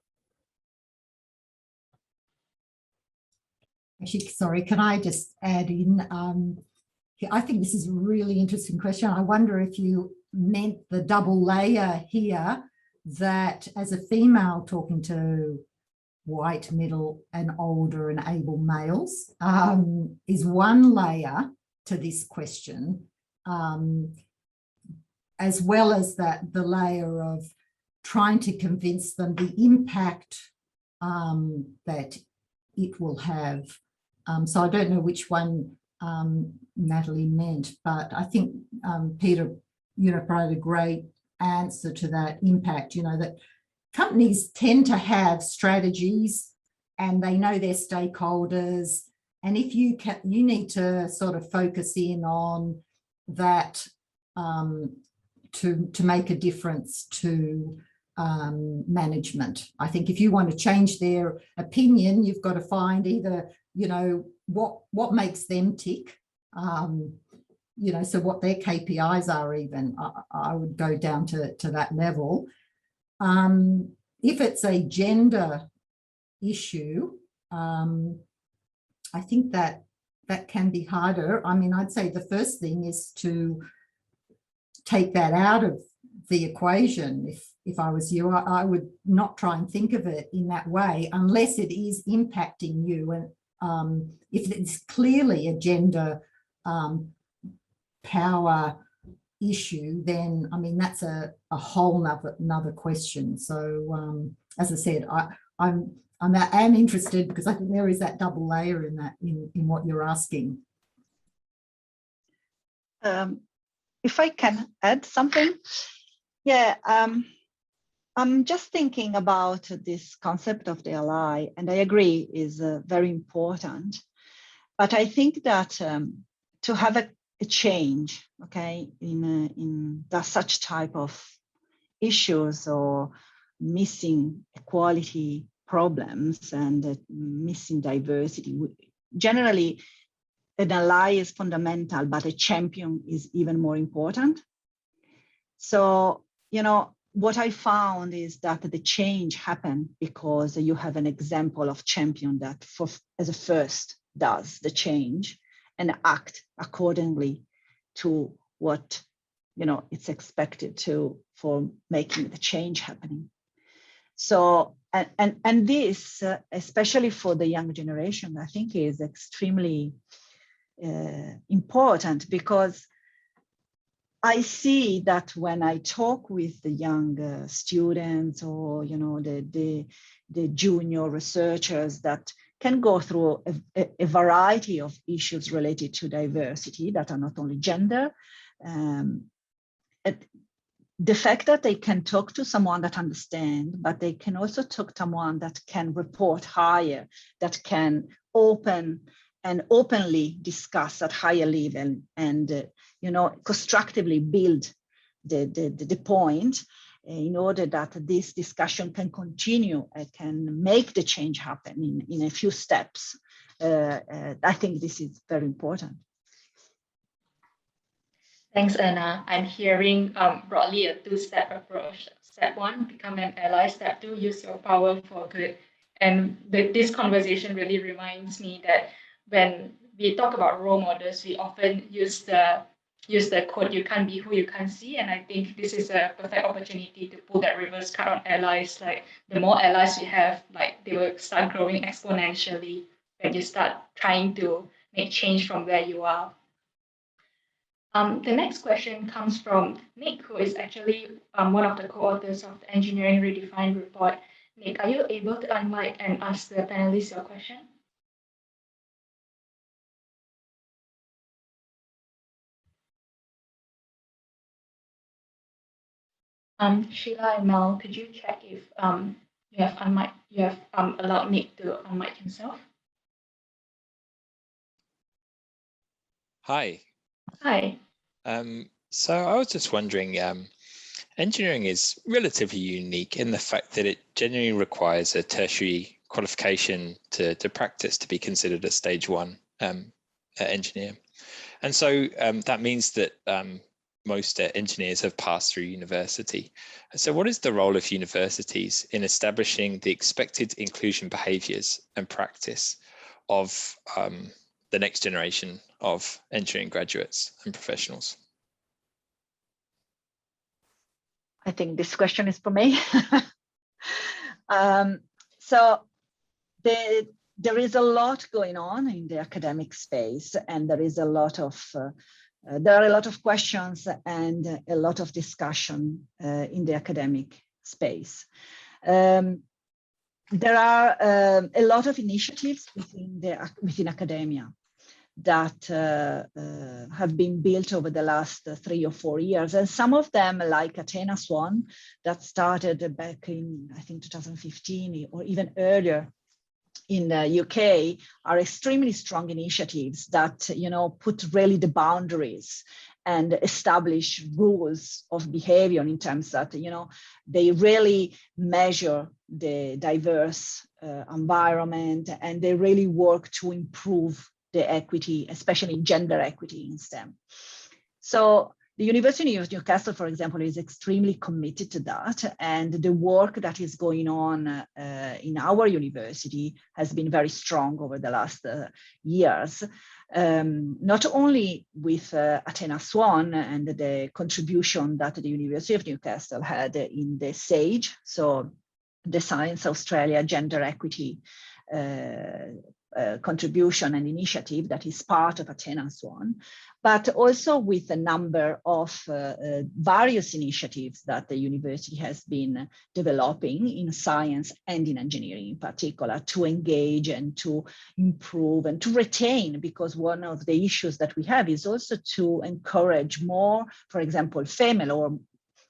Actually, sorry, can I just add in? I think this is a really interesting question. I wonder if you meant the double layer here, that as a female talking to white, middle and older and able males is one layer to this question, as well as the layer of trying to convince them the impact that it will have. So I don't know which one Natalie meant, but I think Peter, provided a great answer to that impact, that companies tend to have strategies and they know their stakeholders. And if you need to sort of focus in on that to make a difference to management. I think if you want to change their opinion, you've got to find either, what makes them tick, so what their KPIs are even. I would go down to that level. If it's a gender issue, I think that can be harder. I mean, I'd say the first thing is to take that out of the equation. If I was you, I would not try and think of it in that way unless it is impacting you. And if it's clearly a gender power issue, then I mean that's a whole another question. So as I said, I am interested because I think there is that double layer in that in what you're asking. if I can add something, yeah, I'm just thinking about this concept of the ally, and I agree is very important. But I think that to have a change, okay, in such type of issues or missing equality problems and missing diversity, generally an ally is fundamental, but a champion is even more important. So, you know, what I found is that the change happened because you have an example of champion that as a first does the change and act accordingly to what, you know, it's expected to for making the change happening. So, and this, especially for the young generation, I think is extremely important, because I see that when I talk with the young students or, you know, the junior researchers that can go through a variety of issues related to diversity that are not only gender, the fact that they can talk to someone that understands, but they can also talk to someone that can report higher, that can openly discuss at higher level and you know, constructively build the point in order that this discussion can continue and can make the change happen in a few steps. I think this is very important. Thanks, Anna. I'm hearing broadly a two-step approach. Step one, become an ally. Step two, use your power for good. And this conversation really reminds me that when we talk about role models, we often use the quote, "You can't be who you can't see." And I think this is a perfect opportunity to pull that reverse card on allies. Like, the more allies we have, like, they will start growing exponentially when you start trying to make change from where you are. The next question comes from Nick, who is actually one of the co-authors of the Engineering Redefined report. Nick, are you able to unmic and ask the panelists your question? Sheila and Mel, could you check if you have allowed Nick to unmic himself? Hi. Hi. So I was just wondering, engineering is relatively unique in the fact that it generally requires a tertiary qualification to practice to be considered a stage one engineer. And so that means that most engineers have passed through university. So what is the role of universities in establishing the expected inclusion behaviours and practice of the next generation of engineering graduates and professionals? I think this question is for me. So there is a lot going on in the academic space, and there is a lot of there are a lot of questions and a lot of discussion in the academic space. There are a lot of initiatives within academia that have been built over the last 3 or 4 years. And some of them, like Athena Swan, that started back in, I think, 2015 or even earlier in the UK, are extremely strong initiatives that, you know, put really the boundaries and establish rules of behavior in terms that, you know, they really measure the diverse environment, and they really work to improve the equity, especially gender equity in STEM. So the University of Newcastle, for example, is extremely committed to that. And the work that is going on in our university has been very strong over the last years. Not only with Athena Swan and the contribution that the University of Newcastle had in the SAGE, so the Science Australia Gender Equity contribution and initiative that is part of Athena and so on, but also with a number of various initiatives that the university has been developing in science and in engineering in particular to engage and to improve and to retain, because one of the issues that we have is also to encourage more, for example, female, or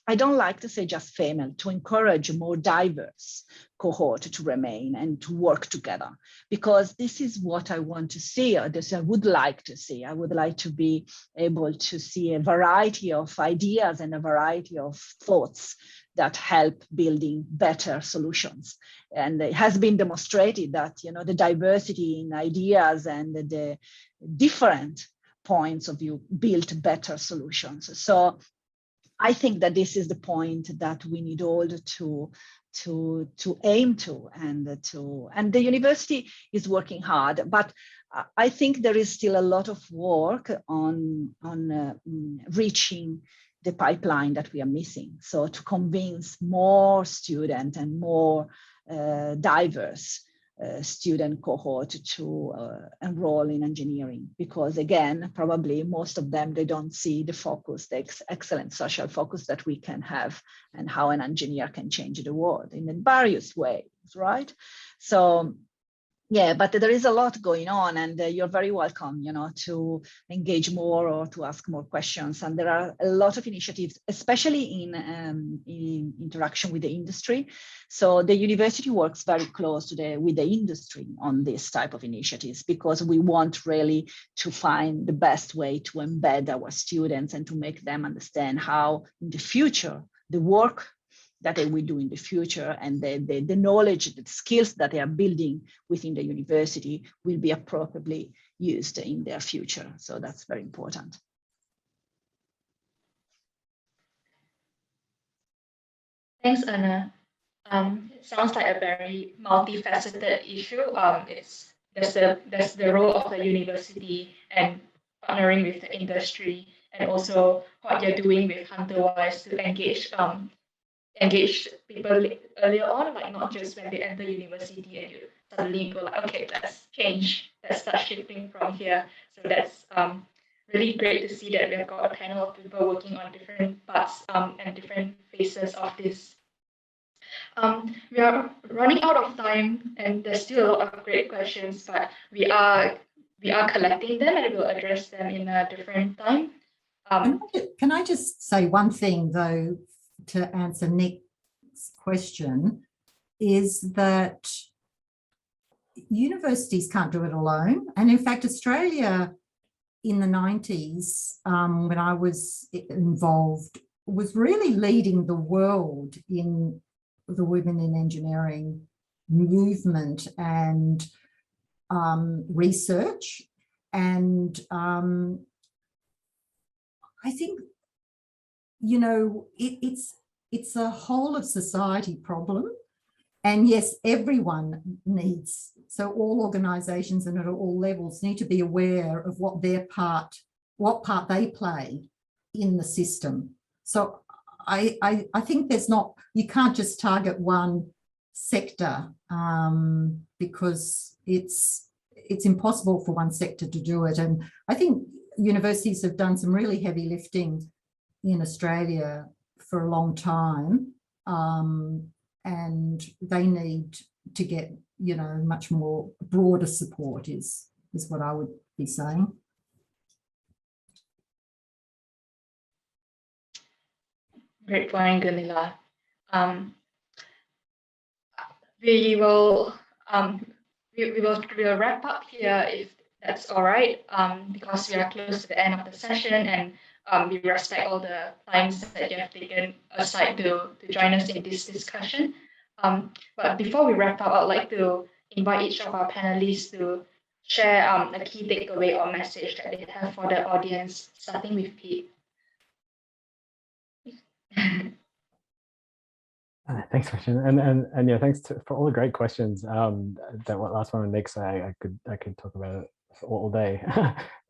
I don't like to say just female, to encourage a more diverse cohort to remain and to work together, because this is what I want to see, or this I would like to see. I would like to be able to see a variety of ideas and a variety of thoughts that help building better solutions. And it has been demonstrated that, you know, the diversity in ideas and the different points of view build better solutions. So I think that this is the point that we need all to aim to, and the university is working hard, but I think there is still a lot of work on reaching the pipeline that we are missing. So to convince more students and more diverse student cohort to enroll in engineering, because again, probably most of them, they don't see the focus, the excellent social focus that we can have, and how an engineer can change the world in various ways, right? So yeah, but there is a lot going on, and you're very welcome, you know, to engage more or to ask more questions. And there are a lot of initiatives, especially in interaction with the industry. So the university works very close with the industry on this type of initiatives, because we want really to find the best way to embed our students and to make them understand how in the future the work that they will do in the future, and the knowledge, the skills that they are building within the university will be appropriately used in their future. So that's very important. Thanks, Anna. It sounds like a very multifaceted issue. There's the role of the university and partnering with the industry, and also what you're doing with HunterWise to engage people earlier on, like not just when they enter university and you suddenly go like, okay, let's start shifting from here. So that's really great to see that we've got a panel of people working on different parts and different phases of this. We are running out of time, and there's still a lot of great questions, but we are collecting them, and we'll address them in a different time. Can I just say one thing though, to answer Nick's question, is that universities can't do it alone. And in fact, Australia in the 90s, when I was involved, was really leading the world in the Women in Engineering movement and research. And I think, you know, it's a whole of society problem. And yes, everyone needs, so all organisations and at all levels need to be aware of what part they play in the system. So I think there's not, you can't just target one sector because it's impossible for one sector to do it. And I think universities have done some really heavy lifting in Australia for a long time, and they need to get, you know, much more broader support is what I would be saying. Great point, Gunilla. We will we'll wrap up here if that's all right, because we are close to the end of the session, and we respect all the times that you have taken aside to join us in this discussion. But before we wrap up, I'd like to invite each of our panelists to share a key takeaway or message that they have for the audience, starting with Pete. Thanks, Christian, and yeah, thanks for all the great questions. That last one with Nick's, I could talk about it all day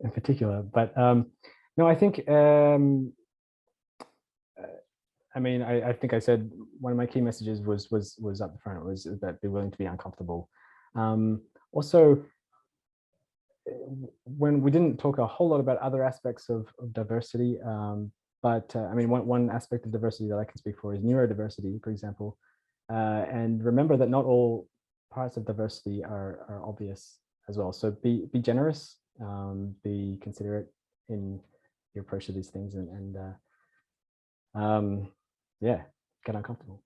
in particular. But no, I think I mean, I think I said one of my key messages was up the front, was that be willing to be uncomfortable. Also, when we didn't talk a whole lot about other aspects of diversity, but I mean, one aspect of diversity that I can speak for is neurodiversity, for example. And remember that not all parts of diversity are obvious as well. So be generous, be considerate in your approach to these things, and yeah, get uncomfortable.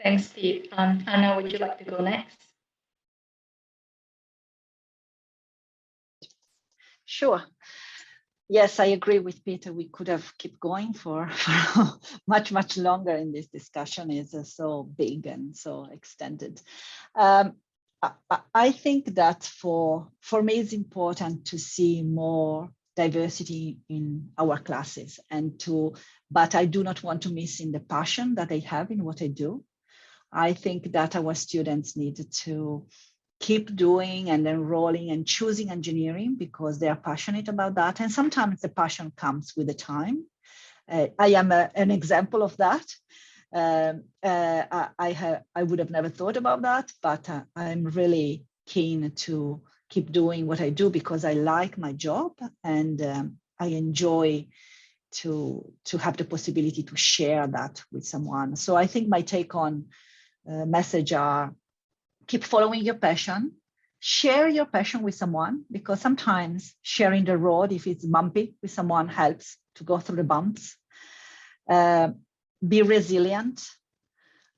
Thanks, Pete. Anna, would you like to go next? Sure. Yes, I agree with Peter. We could have kept going for much longer in this discussion. It's so big and so extended. I think that for me, it's important to see more diversity in our classes but I do not want to miss in the passion that I have in what I do. I think that our students need to keep doing and enrolling and choosing engineering because they are passionate about that. And sometimes the passion comes with the time. I am an example of that. I would have never thought about that, but I'm really keen to keep doing what I do because I like my job and I enjoy to have the possibility to share that with someone. So I think my take on message are keep following your passion, share your passion with someone, because sometimes sharing the road, if it's bumpy with someone, helps to go through the bumps. Be resilient,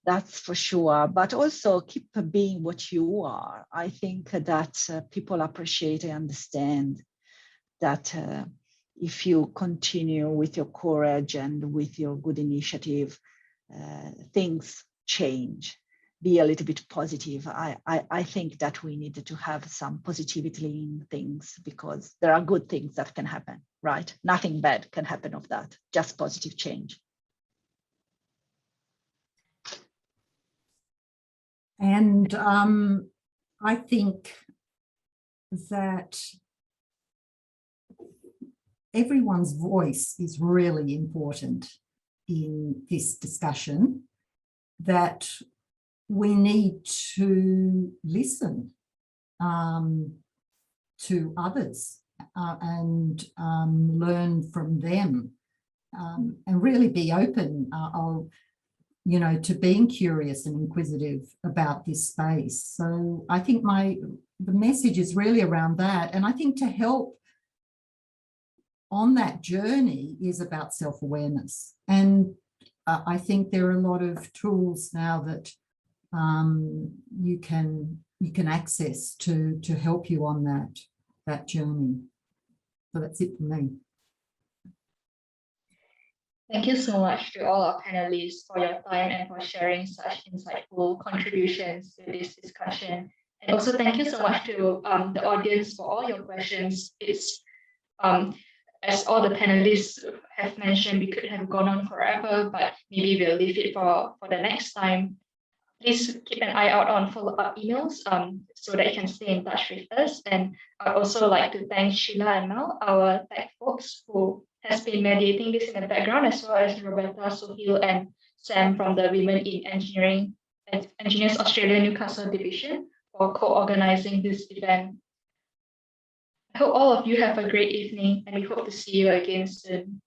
that's for sure, but also keep being what you are. I think that people appreciate and understand that if you continue with your courage and with your good initiative, things change. Be a little bit positive. I think that we need to have some positivity in things because there are good things that can happen, right? Nothing bad can happen of that, just positive change. And I think that everyone's voice is really important in this discussion, that we need to listen to others and learn from them and really be open, to being curious and inquisitive about this space. So I think the message is really around that. And I think to help on that journey is about self-awareness. And I think there are a lot of tools now that you can access to help you on that journey. So that's it for me. Thank you so much to all our panelists for your time and for sharing such insightful contributions to this discussion. And also thank you so much to the audience for all your questions. It's as all the panelists have mentioned, we could have gone on forever, but maybe we'll leave it for the next time. Please keep an eye out on follow-up emails so that you can stay in touch with us. And I'd also like to thank Sheila and Mel, our tech folks, who has been mediating this in the background, as well as Roberta, Sohil, and Sam from the Women in Engineers Australia Newcastle Division for co-organizing this event. I hope all of you have a great evening, and we hope to see you again soon.